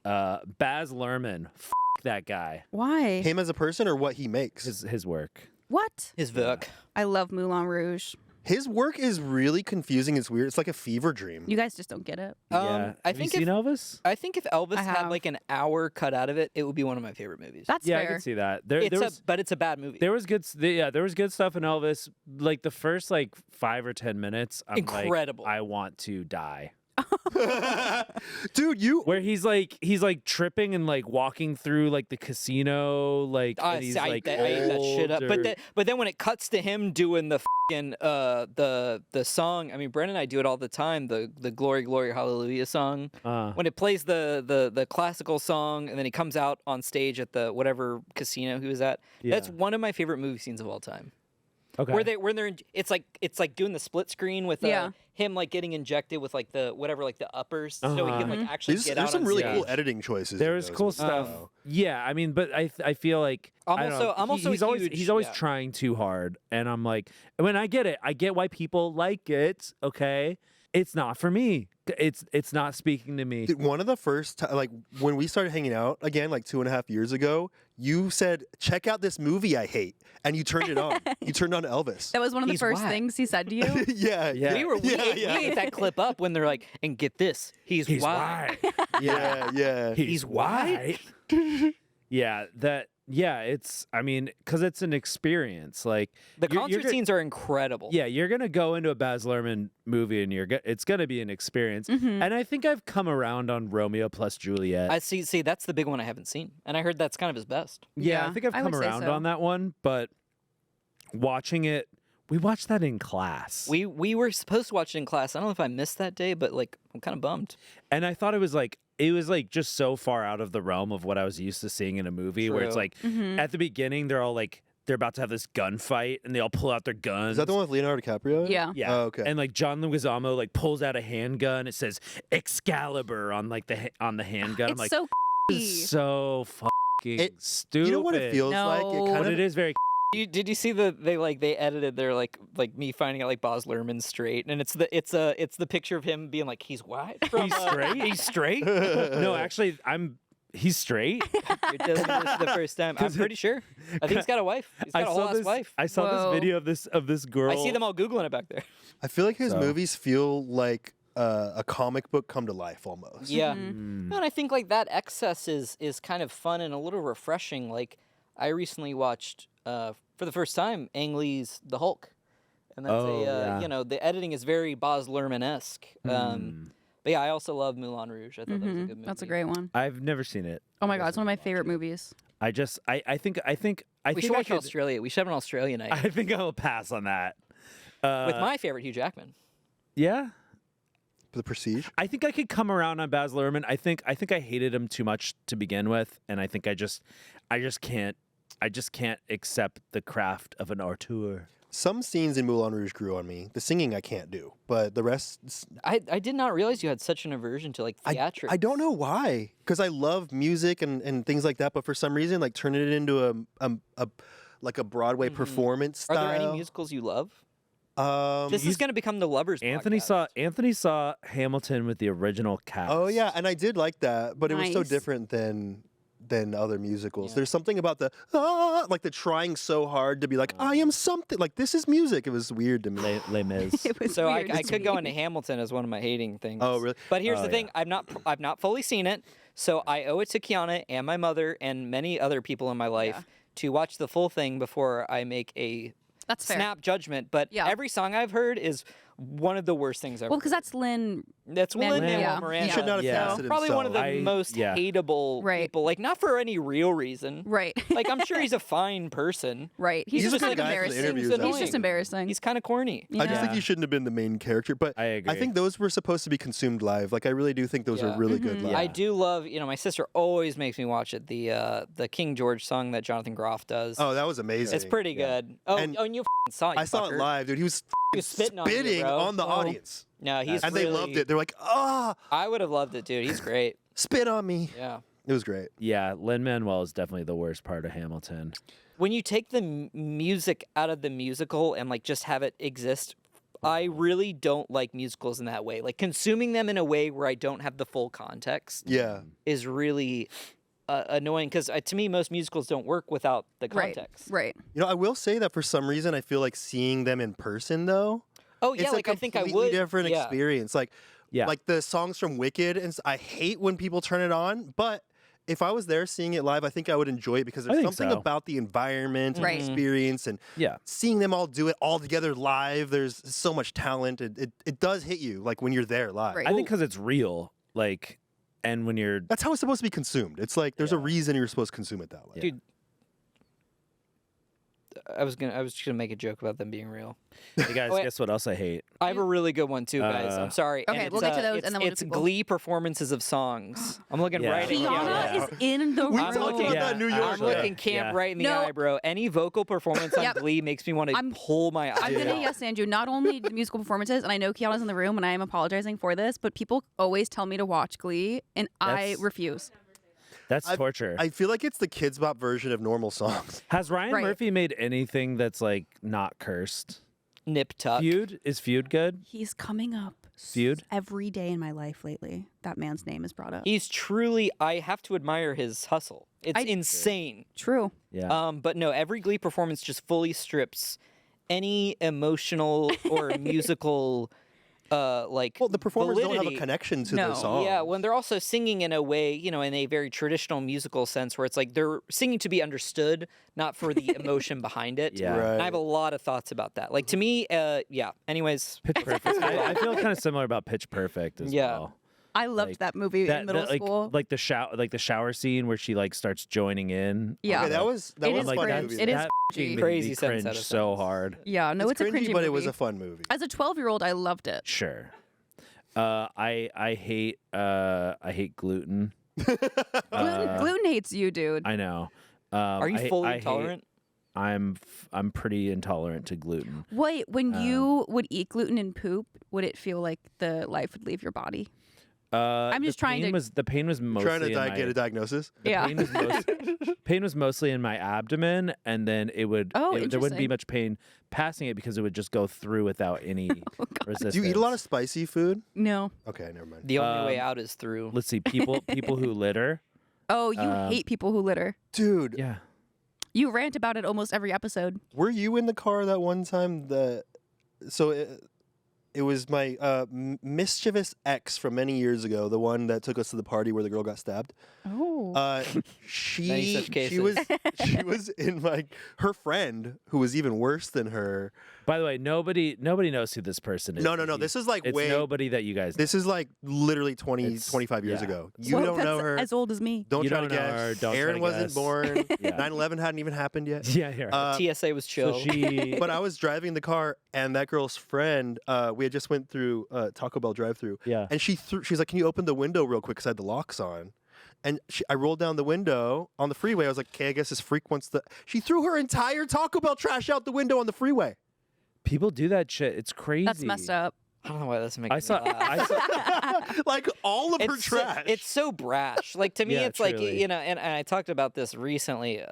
Baz Luhrmann. F that guy. Why? Him as a person, or what he makes. His work. What? His work. I love Moulin Rouge. His work is really confusing. It's weird. It's like a fever dream. You guys just don't get it. Yeah. I Have think you if seen Elvis? I think if Elvis I had have. like an hour cut out of it, it would be one of my favorite movies. That's Yeah, I fair. can see that. There It's was but it's a bad movie. there was good there was good stuff in Elvis. Like the first like 5 or 10 minutes, I'm Incredible. like, I want to die. Dude, you Where he's like tripping and like walking through like the casino, like and he's I like ate that shit up. old or- But then when it cuts to him doing the the song, I mean, Brennan and I do it all the time. The Glory Glory Hallelujah song. When it plays the classical song, and then he comes out on stage at the whatever casino he was at. That's Yeah. one of my favorite movie scenes of all time. okay. Where they're it's like doing the split screen with Yeah. him like getting injected with like the whatever like the uppers, so he can like actually there's, get there's out some on really stage. cool editing choices. in There's those cool movies. stuff. Yeah, I mean, but I feel like I'm I don't also- know, I'm also he's always huge- he's always yeah. trying too hard, and I'm like, when I get it, I get why people like it. Okay, it's not for me. It's not speaking to me. Dude, one of the first like when we started hanging out again, like 2.5 years ago, you said, "Check out this movie I hate," and you turned it on. You turned on Elvis. That was one of the He's first whack. things he said to you. yeah, Yeah. We ate that clip up when they're like, and get this, he's white. yeah, yeah. He's white. Yeah, it's, I mean, because it's an experience. Like The you're concert go- scenes are incredible. Yeah, you're gonna go into a Baz Luhrmann movie, and it's gonna be an experience. And I think I've come around on Romeo plus Juliet. I see. That's the big one I haven't seen, and I heard that's kind of his best. Yeah, Yeah, I think I've I come would say around so. on that one, but watching it, we watched that in class. We were supposed to watch it in class. I don't know if I missed that day, but like I'm kind of bummed. And I thought it was like it was like just so far out of the realm of what I was used to seeing in a movie, where it's True. like at the beginning they're all like they're about to have this gunfight and they all pull out their guns. Is that the one with Leonardo DiCaprio? Yeah. Yeah. Oh, okay. And like John Leguizamo like pulls out a handgun. It says Excalibur on like on the handgun. I'm It's like, so this is so fucking stupid. You know what it feels like? It No. kind But of it is very. Did you see they edited their like me finding out like Baz Luhrmann's straight, and it's the picture of him being like he's what? He's straight. He's straight. No, actually, he's straight. You're telling me this the first time. I'm pretty sure. I think he's got a wife. He's got a whole ass wife. I saw Whoa. this video of this girl. I see them all googling it back there. I feel like his So. movies feel like a comic book come to life almost. Yeah. Mm. No, and I think like that excess is kind of fun and a little refreshing. Like I recently watched for the first time Ang Lee's The Hulk, and that's Oh, yeah. you know, the editing is very Baz Luhrmann-esque. Mm. But yeah, I also love Moulin Rouge. I thought that was a good movie. That's a great one. I've never seen it. Oh my god, it's one of my favorite movies. I think We think should I watch could, Australia. We should have an Australia night I think I will pass on that. with my favorite Hugh Jackman. Yeah. The Prestige. I think I could come around on Baz Luhrmann. I think I hated him too much to begin with, and I think I just can't accept the craft of an auteur. Some scenes in Moulin Rouge grew on me. The singing I can't do, but the rest, I did not realize you had such an aversion to like theatrics. I don't know why. Because I love music and things like that, but for some reason, like turning it into a like a Broadway performance Are style. there any musicals you love? Um, This is going to become the lovers. Anthony saw Hamilton with the original cast. oh yeah, and I did like that, but it was so Nice. different than other musicals. Yeah. There's something about the like the trying so hard to be like I am something. Like this is music. It was weird to me. Les Mis. It was So weird I to could go me. into Hamilton as one of my hating things. Oh, really? But here's Oh, the thing: I've not fully seen it, so I owe it to Kiana and my mother and many other people in my life to watch the full thing before I make a That's fair. snap judgment. But Yeah. every song I've heard is one of the worst things ever. Well, because that's Lin. That's Man- Lin-Manuel yeah. Miranda. He should not have Yeah. casted Probably one of the himself. most yeah. hateable Right. people. Like not for any real reason. Right. Like I'm sure he's a fine person. right. He's, He's just a kind good of guy for the embarrassing. interviews, He's though. just embarrassing. He's kind of corny. I just think Yeah. he shouldn't have been the main character, but I agree. I think those were supposed to be consumed live. Like I really do think those Yeah. are really good Mhm. live. Yeah. I do love, you know, my sister always makes me watch it. The King George song that Jonathan Groff does. Oh, that was amazing. it's pretty Yeah. good. Oh, And and you saw it. I saw it fucker. live, dude. He was He was spitting on you, spitting bro. on the Whoa. audience, No, he's and really, they loved it. They're like, "Ah, I would have loved it, dude. He's great. spit on me." Yeah. It was great. yeah, Lin-Manuel is definitely the worst part of Hamilton. When you take the music out of the musical and like just have it exist, I really don't like musicals in that way. Like consuming them in a way where I don't have the full context Yeah. is really annoying because to me most musicals don't work without the right. context. Right. You know, I will say that for some reason, I feel like seeing them in person though. Oh yeah, it's like a I think I completely would. different yeah. experience. Like, Yeah. like the songs from Wicked, and I hate when people turn it on, but. If I was there seeing it live, I think I would enjoy it because there's think something so. about the environment and Right. the experience and Yeah. seeing them all do it all together live. There's so much talent. It does hit you like when you're there live. Right. I think because it's real. Like, and when you're That's how it's supposed to be consumed. It's like there's a reason you're supposed to consume it that way. Dude, I was just gonna make a joke about them being real. hey guys, Wait. guess what else I hate? I have a really good one too, guys. I'm sorry. Okay, and we'll it's, get to those, it's, and then we'll do it's people. Glee performances of songs. I'm looking Yeah. right at Kiana Yeah. is in the We room. talked about that in New York. I'm looking camp Yeah. right in the No. eye, bro. Any vocal performance on Yep. Glee makes me want to I'm- pull my eye I'm gonna out. yes, Andrew. Not only the musical performances, and I know Kiana's in the room, and I am apologizing for this, but people always tell me to watch Glee, and I That's- refuse. That's torture. I feel like it's the Kids Bop version of normal songs. Has Ryan Right. Murphy made anything that's like not cursed? Nip tuck. Feud? Is Feud good? He's coming up Feud? every day in my life lately. That man's name is brought up. He's truly. I have to admire his hustle. It's insane. True. Yeah. But no, every Glee performance just fully strips any emotional or musical, like. Well, the performers don't have a validity. connection to No. the song. Yeah, when they're also singing in a way, you know, in a very traditional musical sense, where it's like they're singing to be understood, not for the emotion behind it. Yeah. Right. And I have a lot of thoughts about that. Like to me, yeah. Anyways, Pitch Perfect. I feel kind of similar about Pitch Perfect as Yeah. well. I loved Like, that movie in middle school. like the shower scene where she like starts joining in. Yeah. Okay, that was It a is fun cringe. movie. It is that cringy. made Crazy me sense cringe out of so sense. hard. Yeah, no, it's a cringy, cringy but movie. it was a fun movie. As a 12-year-old, I loved it. Sure. I hate gluten. Gluten hates you, dude. I know. Are you fully intolerant? I'm pretty intolerant to gluten. Wait, when you would eat gluten and poop, would it feel like the life would leave your body? I'm just trying to. The pain was mostly Trying to get a diagnosis. Yeah. Pain was mostly in my abdomen, and then there wouldn't be interesting. much pain passing it because it would just go through without any resistance. Do you eat a lot of spicy food? No. Okay, never mind. The only way out is through. Let's see, people who litter. Oh, you hate people who litter. Dude, Yeah. You rant about it almost every episode. were you in the car that one time? It was my mischievous ex from many years ago, the one that took us to the party where the girl got stabbed. Oh. Many She such cases. was in her friend who was even worse than her. By the way, nobody knows who this person is. No. This is like It's way. nobody that you guys know. This is like literally 25 years yeah. ago. You Well, don't know that's her. as old as me. Don't You try don't to know guess. her, don't try Erin to wasn't guess. born. Yeah. 9/11 hadn't even happened yet. Yeah, here. TSA was chill. So she. But I was driving the car, and that girl's friend, we had just went through Taco Bell drive-through, Yeah. and she's like, "Can you open the window real quick? Because I had the locks on." And I rolled down the window on the freeway. I was like, "Okay, I guess this freak wants to." She threw her entire Taco Bell trash out the window on the freeway. People do that shit. It's crazy. That's messed up. I don't know why that's making I saw. me laugh. I saw. Like all of her It's trash. it's so brash. Like to me, Yeah, it's like truly. and I talked about this recently.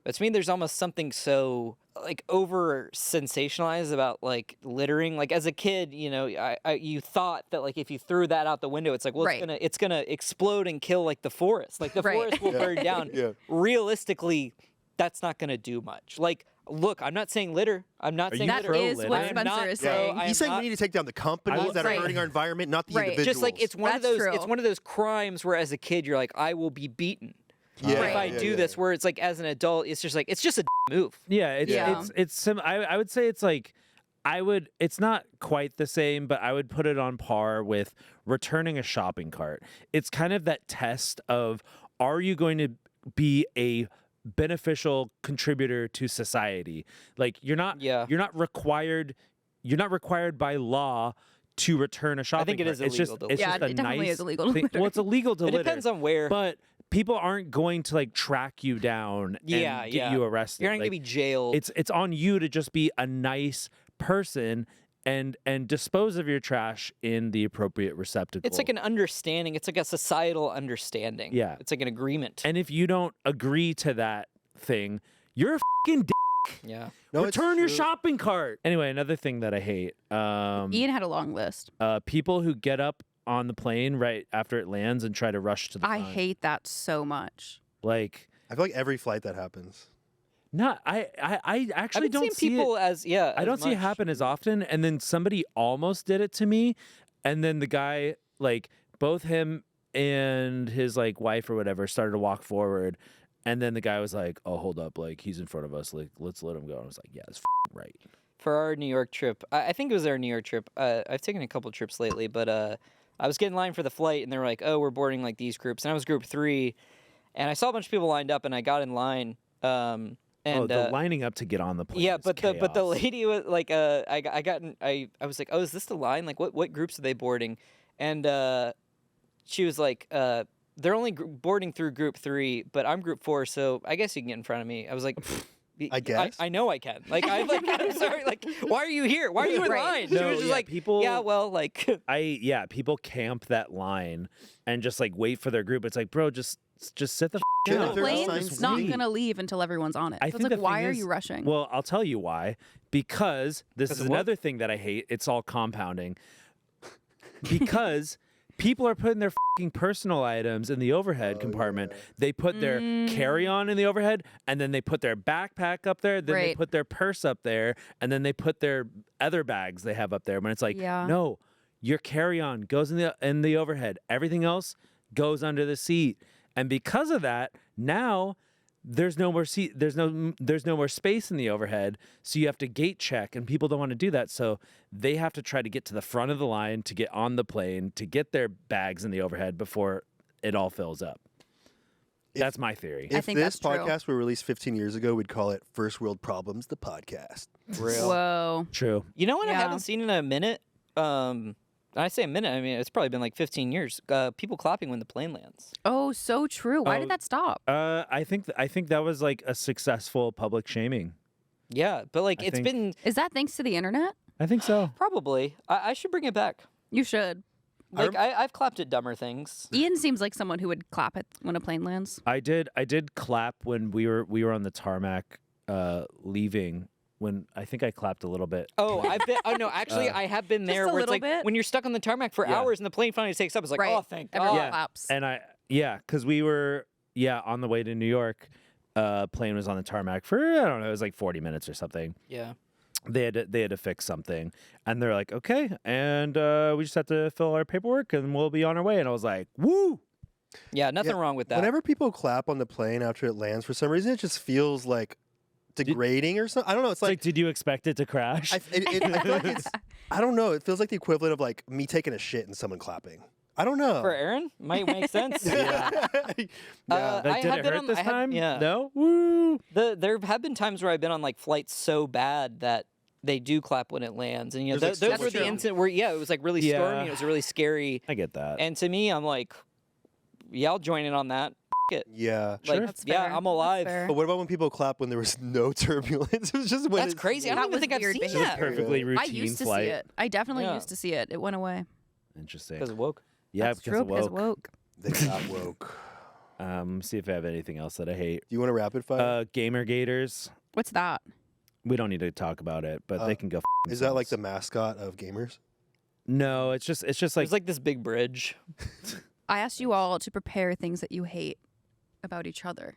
But to me, there's almost something so like over sensationalized about like littering. Like as a kid, you thought that like if you threw that out the window, it's like, well, Right. it's gonna explode and kill like the forest. Like the Right. forest will burn down. Yeah. Realistically, that's not gonna do much. Like, look, I'm not saying litter. I'm not Are saying you That litter. pro is litter? what I am Spencer not is pro- saying. I am He's saying not- we need to take down the companies that are Right. hurting our environment, not the Right. individuals. just like it's one of That's those. true. It's one of those crimes where, as a kid, you're like, I will be beaten. Yeah, Or if I yeah, do yeah. this, where it's like as an adult, it's just a move. Yeah, it's Yeah. I would say it's like it's not quite the same, but I would put it on par with returning a shopping cart. It's kind of that test of, are you going to be a beneficial contributor to society? Like you're not required by law to return a shopping think it cart. is It's just illegal to it's litter. just Yeah, a it definitely nice is illegal to thing. litter. Well, it's illegal to It litter. depends on where. But people aren't going to like track you down and Yeah, get yeah. you arrested. You're not Like, gonna be jailed. it's on you to just be a nice person and dispose of your trash in the appropriate receptacle. It's like an understanding. It's like a societal understanding. Yeah. It's like an agreement. and if you don't agree to that thing, you're a fucking dick. Yeah. No, it's Return your true. shopping cart. Anyway, another thing that I hate. Ian had a long list. People who get up on the plane right after it lands and try to rush to the I front. hate that so much. Like I feel like every flight that happens. not I actually I've don't seen see people it. as I I don't see it happen as often. And then somebody almost did it to me, and then the guy, like both him and his like wife or whatever, started to walk forward, and then the guy was like, "Oh, hold up, like he's in front of us, like let's let him go." And I was like, "Yeah, that's right." For our New York trip. I think it was our New York trip. I've taken a couple trips lately, but I was getting in line for the flight, and they were like, "Oh, we're boarding like these groups," and I was group 3, and I saw a bunch of people lined up, and I got in line. And the lining up to get on the plane. yeah, is but the chaos. lady was like, I was like, "Oh, is this the line? Like, what groups are they boarding?" And she was like, "They're only boarding through group 3, but I'm group 4, so I guess you can get in front of me." I was like, I guess. I know I can. Like, I'm sorry. Like, why are you here? Why are you in Right. line? She No, was just yeah, like, people- yeah, well, like, people camp that line and just like wait for their group. It's like, bro, just sit the Shit, down. if they're Plane's assigned not to me. going to leave until everyone's on it. I So think it's like, the why thing are is- you rushing? Well, I'll tell you why. Because this Because is of what? another thing that I hate. It's all compounding. Because people are putting their fucking personal items in the overhead compartment. They put their carry-on in the overhead, and then they put their backpack up there. Then they Right. put their purse up there, and then they put their other bags they have up there. When it's like, Yeah. no, your carry-on goes in the overhead. Everything else goes under the seat. And because of that, now there's no more seat. There's no more space in the overhead. So you have to gate check, and people don't want to do that. So they have to try to get to the front of the line to get on the plane to get their bags in the overhead before it all fills up. That's my theory. If think this that's true. podcast were released 15 years ago, we'd call it First World Problems, the podcast. real. Whoa. True. You know what I Yeah. haven't seen in a minute? I say a minute. I mean, it's probably been like 15 years. People clapping when the plane lands. Oh, so true. Why Oh, did that stop? I think that was like a successful public shaming. Yeah, but like I it's think- been Is that thanks to the internet? I think so. probably. I should bring it back. You should. Like I've clapped at dumber things. Ian seems like someone who would clap it when a plane lands. I did clap when we were on the tarmac leaving. When I think I clapped a little bit. Oh, I've been. Oh no, actually, I have been there. a Where it's little like bit? when you're stuck on the tarmac for Yeah. hours and the plane finally takes up. It's like, Right. oh, thank Everyone God. claps. And because we were on the way to New York. Plane was on the tarmac for I don't know, it was like 40 minutes or something. Yeah. They had to fix something, and they're like, okay, and we just have to fill our paperwork, and we'll be on our way. And I was like, woo! Yeah, nothing Yeah, wrong with that. Whenever people clap on the plane after it lands, for some reason, it just feels like degrading or something. I don't know. It's It's like, like, did you expect it to crash? I feel like it's, I don't know. It feels like the equivalent of like me taking a shit and someone clapping. I don't know. For Erin, might make sense. yeah. That I did have it been hurt on- this I have- time? yeah. No? Woo! There have been times where I've been on like flights so bad that they do clap when it lands, and you know There's, like, those so were much the drama. incident where it was like really Yeah. stormy. It was really scary, I get that. and to me, I'm like, yeah, I'll join in on that. F- it. Yeah. Like, Sure. That's yeah, fair. I'm That's alive. fair. But what about when people clap when there was no turbulence? It was just when That's it's crazy. I That don't even was think I've weird seen behavior. that Perfectly routine I used to flight. see it. I definitely Yeah. used to see it. It went away. Interesting. because woke. Yeah, That's because true, of because woke. woke. They got woke. See if I have anything else that I hate. Do you want a rapid fire? Gamer Gators. What's that? We don't need to talk about it, but they can go. Is that like the themselves. mascot of gamers? No, it's just like It's like this big bridge. I asked you all to prepare things that you hate about each other.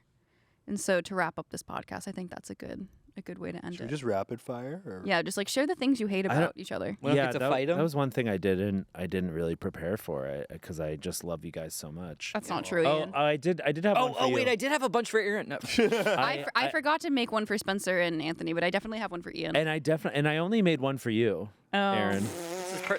And so to wrap up this podcast, I think that's a good way to end Should we it. just rapid fire? Or? Yeah, just like share the things you hate I about each other. We don't yeah, get to that, fight 'em? that was one thing I didn't really prepare for it because I just love you guys so much. That's not true, Oh, Ian. I did have one for Oh wait, you. I did have a bunch for Erin. No. I forgot to make one for Spencer and Anthony, but I definitely have one for Ian. and I only made one for you, Oh. Erin.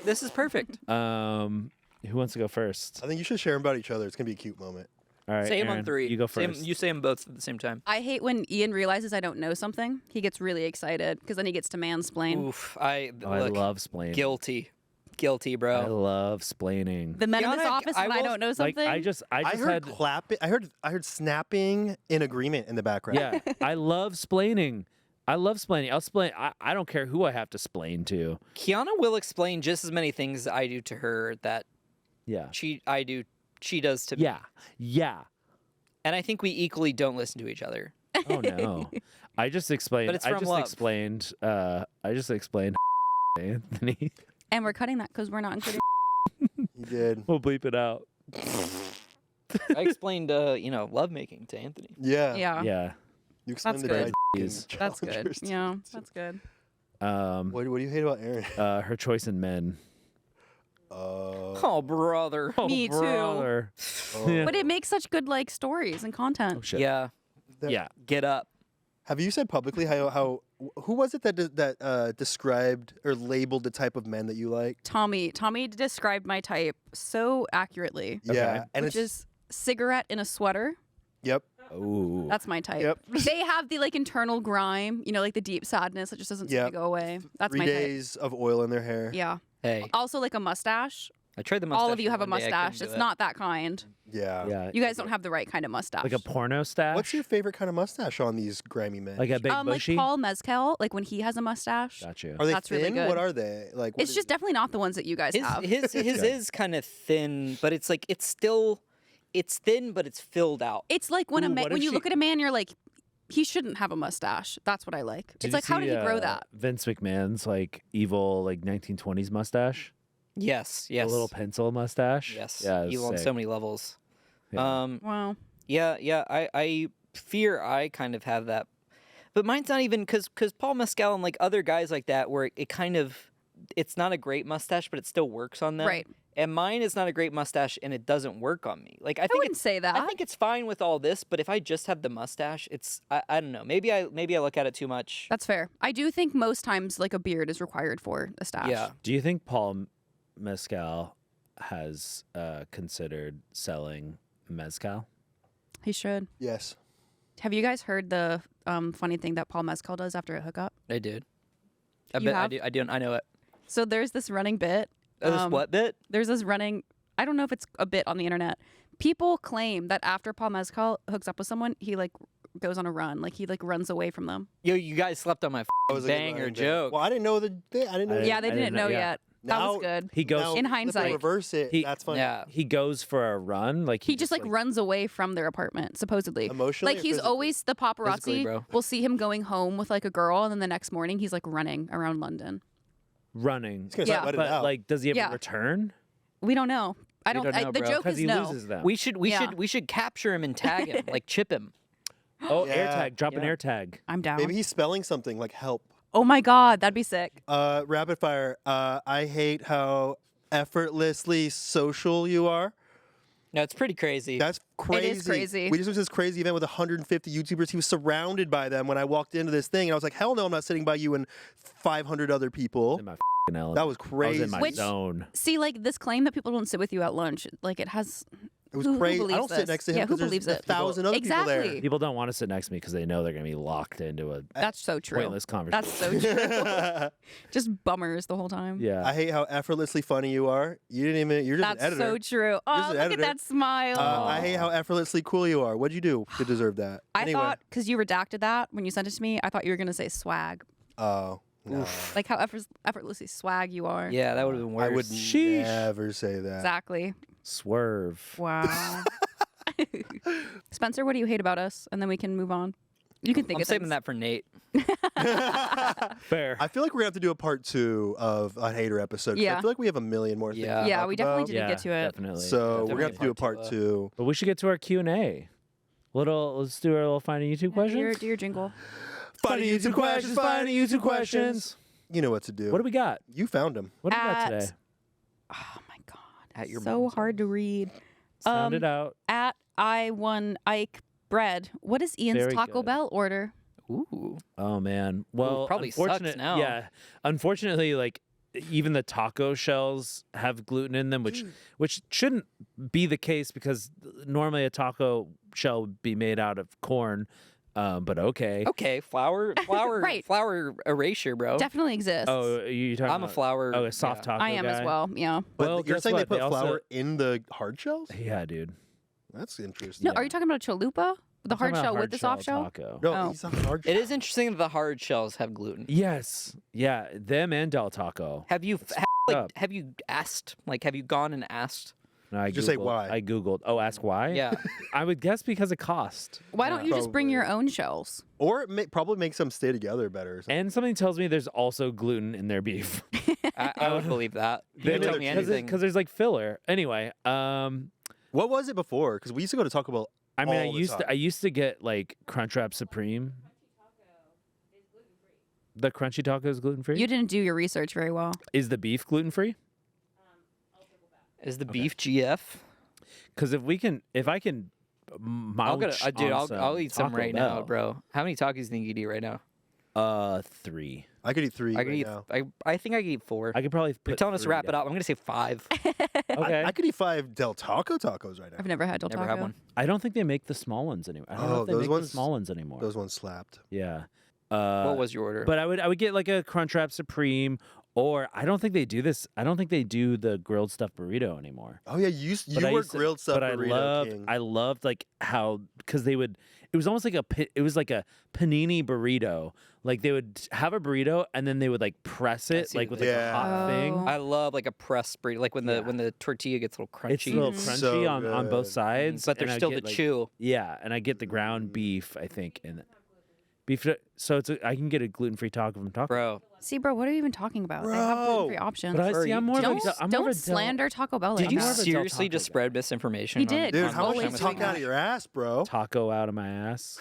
This is perfect. Who wants to go first? I think you should share them about each other. It's gonna be a cute moment. All right, Say them Erin, on three. You go Say 'em- first. you say them both at the same time. I hate when Ian realizes I don't know something. He gets really excited because then he gets to mansplain. Oof, I look, love splaining. guilty, I bro. love splaining. The men in this Kiana, office I when I will- don't know Like something. I just I heard had clapping. I heard snapping in agreement in the background. yeah. I love splaining. I love splaining. I'll splain. I don't care who I have to splain to. Kiana will explain just as many things I do to her that Yeah. she does to me. Yeah. Yeah. And I think we equally don't listen to each other. Oh no. I just explained. But it's I from just love. explained. I just explained. Anthony. and we're cutting that because we're not including. You did. We'll bleep it out. I explained, lovemaking to Anthony. Yeah. Yeah, Yeah. You explained That's the good. Is, that's good. challengers. Yeah, that's good. What do you hate about Erin? her choice in men. Oh, brother. Me too. brother. Oh. Yeah. But it makes such good like stories and content. Oh shit. Yeah, Yeah. get up. Have you said publicly how who was it that described or labeled the type of men that you like? Tommy described my type so accurately, Yeah, and which it's is cigarette in a sweater. yep. Ooh. That's my type. Yep. They have the like internal grime, like the deep sadness that just doesn't seem Yep. to go away. That's 3 my type. days of oil in their hair. Yeah. Hey, Also like a mustache. I tried the mustache. All of you have a one day, I mustache. couldn't do It's it. not that kind. Yeah. Yeah. You guys don't have the right kind of mustache. Like a porno stash. What's your favorite kind of mustache on these grimy men? like a big like bushy? Paul Mezcal, like when he has a mustache. Got you. Are they That's thin? really good. What are they? Like what It's is- just definitely not the ones that you guys have. His is kind of thin, but it's like it's thin, but it's filled out. It's like when Ooh, what when if you she- look at a man, you're like, he shouldn't have a mustache. That's what I like. Did It's you like, how see, did he grow that? Vince McMahon's like evil like 1920s mustache. Yes, A little pencil mustache. yes. Yeah. it was Evil on sick. so many levels. Yeah. Wow. Yeah. I fear I kind of have that, but mine's not even because Paul Mescal and like other guys like that, where it's not a great mustache, but it still works on them. Right. And mine is not a great mustache, and it doesn't work on me. Like I I think wouldn't say that. I think it's fine with all this, but if I just have the mustache, I don't know. Maybe I look at it too much. That's fair. I do think most times like a beard is required for a stash. Yeah. Do you think Paul Mescal has considered selling mezcal? He should. Yes. Have you guys heard the funny thing that Paul Mezcal does after a hookup? I did. You have? I know it. So there's this running bit. This what bit? There's this running. I don't know if it's a bit on the internet. People claim that after Paul Mescal hooks up with someone, he like goes on a run, like he like runs away from them. Yo, you guys slept on my That was a good banger running bit. joke. Well, I didn't know I didn't know. Yeah, they I didn't didn't know know, yeah. yet. That Now- was good. He goes. Now, In flip it, hindsight. reverse it. He- That's fine. Yeah. He goes for a run. Like He just like runs away from their apartment, supposedly. Emotionally, Like or he's physically? always the Physically, paparazzi bro. will see him going home with like a girl, and then the next morning he's like running around London. running. He's gonna Yeah. start letting it But out. like, does he ever Yeah. return? We don't know. I We don't. don't know, the bro. joke Because is he no. loses them. We should Yeah. capture him and tag him, like chip him. Oh, air Yeah. tag. Drop an Yeah. air tag. I'm down. Maybe he's spelling something like help. Oh my god, that'd be sick. Rapid fire. I hate how effortlessly social you are. No, it's pretty crazy. That's crazy. crazy. We just went to this crazy event with 150 YouTubers. He was surrounded by them when I walked into this thing, and I was like, "Hell no, I'm not sitting by you and 500 other people." In my element. That was I was crazy. in my Which- zone. See, like this claim that people don't sit with you at lunch, like it has. It was who crazy. I believes don't sit this? next to him Yeah, who because believes there's it? 1,000 other people there. Exactly. People don't want to sit next to me because they know they're going to be locked into a That's so true. pointless conversation. That's so true. Just bummers the whole time. Yeah. I hate how effortlessly funny you are. You didn't even. You're just That's an editor. so true. Oh, an look editor. at that smile. I hate how effortlessly cool you are. What'd you do to deserve that? I Anyway. thought because you redacted that when you sent it to me, I thought you were gonna say swag, Oh. No. like how effortlessly swag you are. yeah, that would have been worse. I would Sheesh. never say that. Exactly. Swerve. Wow. Spencer, what do you hate about us? And then we can move on. You can think I'm of saving things. that for Nate. Fair. I feel like we're gonna have to do a part 2 of a hater episode. 'cause Yeah. I feel like we have a million more things. Yeah. to Yeah, talk we definitely about. didn't get to it. Definitely. So we're Definitely. gonna have to do a part part 2. But we should get to our Q&A. Let's do our little finding YouTube questions. Do your jingle. Finding YouTube questions. Finding YouTube questions. You know what to do. What do we got? You found them. What do we got At- today? Oh my god. At your so mom's hard to read. Sound it out. At I1 Ike Bread. What is Ian's Very Taco good. Bell order? Ooh. Oh man. Well, probably sucks unfortunate- now. Yeah. Unfortunately, like even the taco shells have gluten in them, which shouldn't be the case because normally a taco shell would be made out of corn. But okay. Okay, flour, Right. flour erasure, bro. Definitely exists. Oh, you talking? I'm a about- flour. Oh, a soft yeah. taco. I am as guy? well. Yeah. But Well, you're guess saying they what? put They also- flour in the hard shells? Yeah, dude. That's interesting. No, Yeah. are you talking about a chalupa? The I'm hard talking shell about with the soft shell? taco. No, Oh. he's talking hard It shell. is interesting that the hard shells have gluten. Yes. Yeah. Them and Del Taco. Have you up. have you asked? Like, have you gone and asked? No, I Just say Googled- why. I Googled. Oh, ask why? Yeah. I would guess because it cost. Why don't you just bring Probably. your own shells? Or it probably makes them stay together better. Or something. And something tells me there's also gluten in their beef. I would believe that. You can tell me anything. Because there's like filler. Anyway, What was it before? Because we used to go to Taco Bell. I mean, all the time. I used to get like Crunchwrap Supreme. The crunchy taco is gluten free. You didn't do your research very well. Is the beef gluten free? Is the beef GF? Because if I can, I'll munch dude, on I'll eat some Taco right now, Bell. bro. How many tacos do you think you'd eat right now? 3. I could eat 3 I could right eat. now. I think I could eat 4. I could probably. You're Put telling us to 3 wrap it down. up. I'm gonna say 5. Okay. I could eat 5 Del Taco tacos right now. I've never had Del Never Taco. had one. I don't think they make the small ones anymore. I don't know Oh, if they those make ones- the small ones anymore. Those ones slapped. Yeah. What was your order? But I would get like a Crunchwrap Supreme, or I don't think they do this. I don't think they do the grilled stuffed burrito anymore. Oh yeah, you But I were used to- grilled stuff But burrito king. I loved like how because they would. It was almost like it was like a panini burrito. Like they would have a burrito and then they would like press it see like what with like they- a hot thing. Oh. I love like a pressed burrito, like when the Yeah. when the tortilla gets a little crunchy, It's a little Mhm. crunchy So on both good. sides, but and there's I'd still get, the like- chew. Yeah, and I get the ground beef. I think and beef. So I can get a gluten free taco from Taco. Bro, See, bro, what are you even talking about? They have Bro. gluten-free options. But I Furry. see. I'm more of a. don't I'm more of don't a Del- slander Taco Bell. did like you more that. of a Del seriously Taco just guy. spread misinformation? He on- did. Dude, on how much always you Lunchtime doing talk this out of that. your ass, bro? taco out of my ass.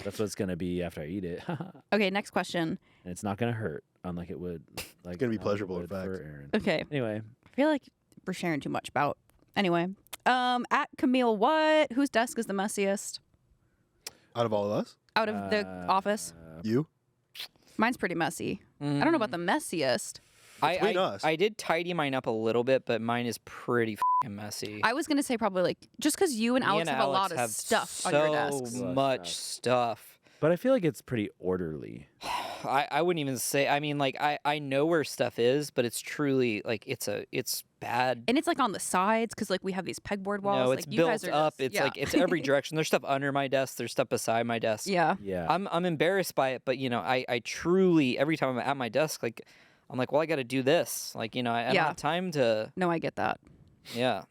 That's what it's gonna be after I eat it, and Okay, next question. it's not gonna hurt, unlike it would. Like gonna be how it pleasurable, in would fact. for Erin. Okay, Anyway, I feel like we're sharing too much about. Anyway, at Camille, what? Whose desk is the messiest Out of all of us, out of the office? you. Mine's pretty messy. I don't know about the messiest. Between us. I did tidy mine up a little bit, but mine is pretty f***ing messy. I was gonna say probably like just because you and Me Alex and have a lot Alex of have stuff so on your desks. much stuff. But I feel like it's pretty orderly. I wouldn't even say. I mean, like I know where stuff is, but it's truly like it's bad. And it's like on the sides because like we have these pegboard walls. No, it's like, you guys built are up. just- It's yeah. like it's every direction. There's stuff under my desk. There's stuff beside my desk. Yeah. Yeah. I'm embarrassed by it, but you know, I truly every time I'm at my desk, like I'm like, well, I got to do this. Like, you know, I don't Yeah. have time to. No, I get that. Yeah.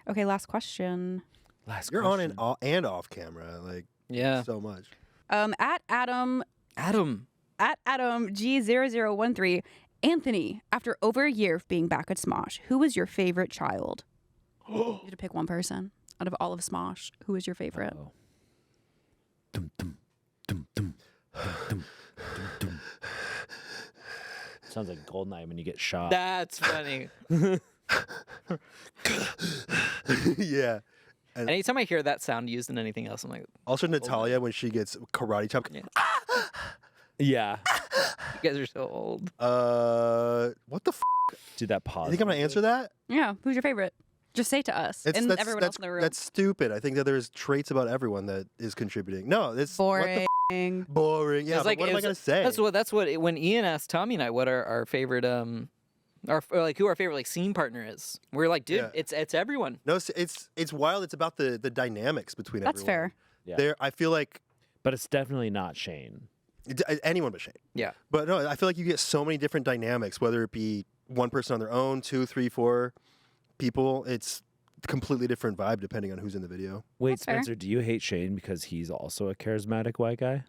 Okay, last question. Last You're question. on and off camera, like Yeah. so much. At Adam G0013, Anthony, after over a year of being back at Smosh, who was your favorite child? You have to pick one person out of all of Smosh. Who is your favorite? Uh-oh. Dum, dum, dum, dum, dum, dum, dum, dum. Sounds like Goldeneye when you get shot. That's funny. Yeah. And anytime I hear that sound used in anything else, I'm like, Also, Natalia when she gets karate chopped. Yeah. Yeah. you guys are so old. What the? Do that pause. You think I'm gonna answer that? Yeah, who's your favorite? Just say it to us and everyone else in the room. That's stupid. I think that there's traits about everyone that is contributing. No, it's boring. boring. Yeah, It's but like- what am I it's- gonna say? That's what when Ian asked Tommy and I what our favorite or like who our favorite like scene partner is. We're like, dude, Yeah. it's everyone. No, it's wild. It's about the dynamics between That's everyone. fair. Yeah. There, I feel like But it's definitely not Shane. anyone but Shane. Yeah. But no, I feel like you get so many different dynamics, whether it be one person on their own, 2, 3, 4 people. It's a completely different vibe depending on who's in the video. Wait, That's fair. Spencer, do you hate Shane because he's also a charismatic white guy?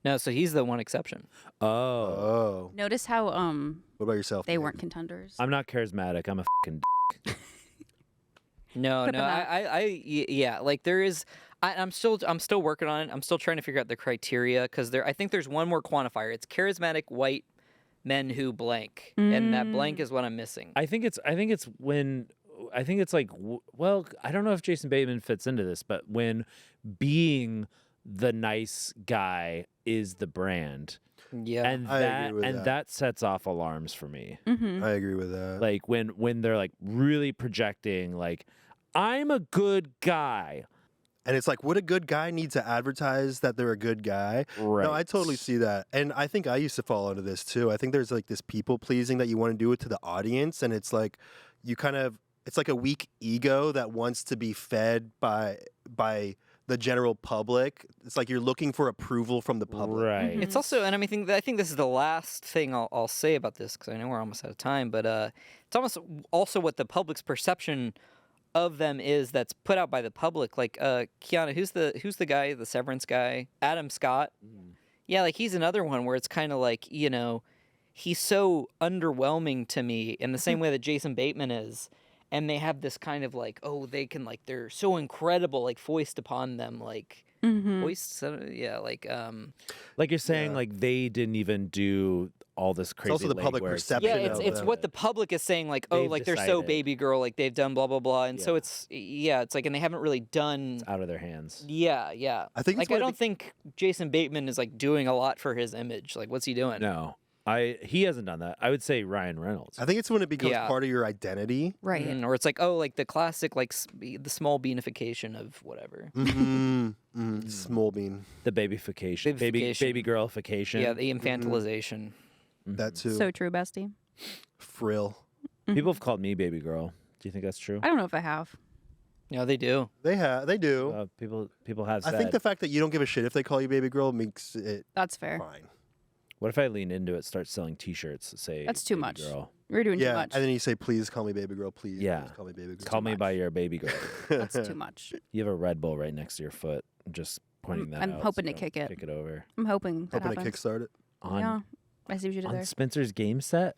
No, so he's the one exception. Oh. Oh, Notice how what about yourself? they Dave? weren't contenders. I'm not charismatic. I'm a fucking No, Clip no, of that. yeah, like there is. I'm still working on it. I'm still trying to figure out the criteria because I think there's one more quantifier. It's charismatic white men who blank, and that blank is what I'm missing. I think it's like well, I don't know if Jason Bateman fits into this, but when being the nice guy is the brand, Yeah, and I agree with that. sets off alarms for me. Mm-hmm. I agree with that. Like when they're like really projecting, like I'm a good guy. And it's like, would a good guy need to advertise that they're a good guy? Right. No, I totally see that. And I think I used to fall into this too. I think there's like this people pleasing that you want to do it to the audience. And it's like, it's like a weak ego that wants to be fed by the general public. It's like you're looking for approval from the public. Right. Mhm. It's also, and I think this is the last thing I'll say about this because I know we're almost out of time. But it's almost also what the public's perception of them is that's put out by the public. Like Kiana, who's the guy, the Severance guy, Adam Scott. Yeah, like he's another one where it's kind of like, you know, he's so underwhelming to me in the same way that Jason Bateman is. And they have this kind of like, oh, they can like, they're so incredible, like foist upon them, like foist, yeah, like Like you're saying, Yeah. like they didn't even do all this crazy. also the public legwork. perception yeah, of it's them. what the public is saying, like, oh, They've like they're so decided. baby girl, like they've done blah blah blah, and so Yeah. it's like, and they haven't really done. It's out of their hands. Yeah. I think it's Like I what it don't think Jason Bateman is like doing a lot for his image. Like, what's he doing? No, he hasn't done that. I would say Ryan Reynolds. I think it's when it becomes Yeah. part of your identity. Right. Or it's like, oh, like the classic, like the small beanification of whatever. Small bean. The babyfication, Babyfication. baby girlification. Yeah, the infantilization. That too. So true, bestie. Frill. People have called me baby girl. Do you think that's true? I don't know if I have. Yeah, they do. They do. People have I said. think the fact that you don't give a shit if they call you baby girl makes it That's fair. fine. What if I lean into it, start selling T-shirts that say That's too baby much. Girl. We're doing too Yeah, much. and then you say, "Please call me baby girl. Please, Yeah. please call me baby girl." Call me by your baby girl. That's too much. You have a Red Bull right next to your foot. I'm just pointing that I'm out. hoping to so kick it. Kick it over. I'm hoping that Hoping to happens. kickstart it. On, Yeah. I see what you did on there. Spencer's game set?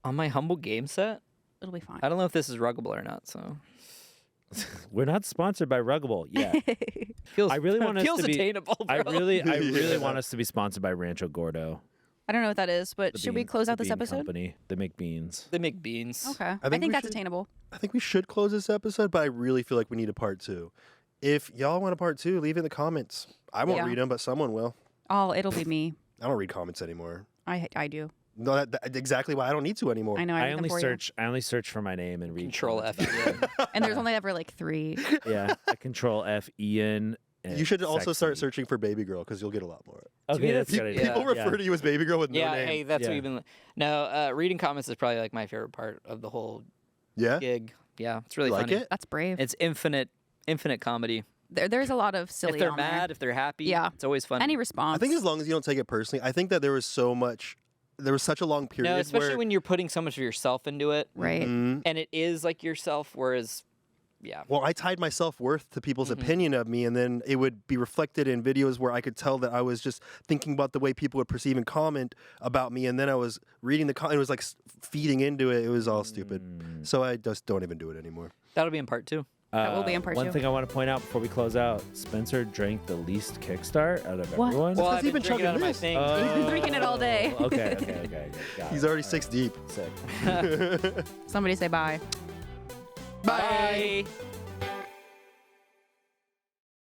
On my humble game set, It'll be fine. I don't know if this is ruggable or not. So We're not sponsored by Ruggable yet. feels I really want us feels to be- attainable. Bro. I really Yeah. want us to be sponsored by Rancho Gordo. I don't know what that is, but the should we bean- close the out this bean episode? Company. They make beans. They make beans. Okay. I think think, we that's should- attainable. I think we should close this episode, but I really feel like we need a part 2. If y'all want a part 2, leave it in the comments. I won't Yeah. read them, but someone will. It'll be me. I don't read comments anymore. I do. No, that's exactly why I don't need to anymore. I know. I, I read them only for search. I only search for my name and read Control comments F. about it. You. And there's only ever like 3. Yeah, I Control F Ian You should also start sexy. searching for baby girl because you'll get a lot more. Okay, me, that's a that's- good idea. People refer to you as baby girl with no Yeah, name. hey, that's Yeah. what you've been. No, reading comments is probably like my favorite part of the whole Yeah? gig. Yeah, it's really You like funny. it? That's brave. It's infinite comedy. There's a lot of silly. If they're on there. mad, if they're happy, Yeah. it's always fun. Any response. I think as long as you don't take it personally, I think that there was such a long period No, especially where when you're putting so much of yourself into it, right. Mhm. and it is like yourself. Whereas, yeah, Well, I tied my self-worth to people's Mhm. opinion of me, and then it would be reflected in videos where I could tell that I was just thinking about the way people would perceive and comment about me, and then I was reading it was like feeding into it. It was all stupid. So I just don't even do it anymore. that'll be in part 2. That will be in part One 2. thing I want to point out before we close out: Spencer drank the least Kickstart out of What? everyone. Well, because I've he's been been drinking out of my chugging thing. He's been drinking it all day. Okay. Got He's it. already All 6 deep. Sick. Somebody say bye. Bye.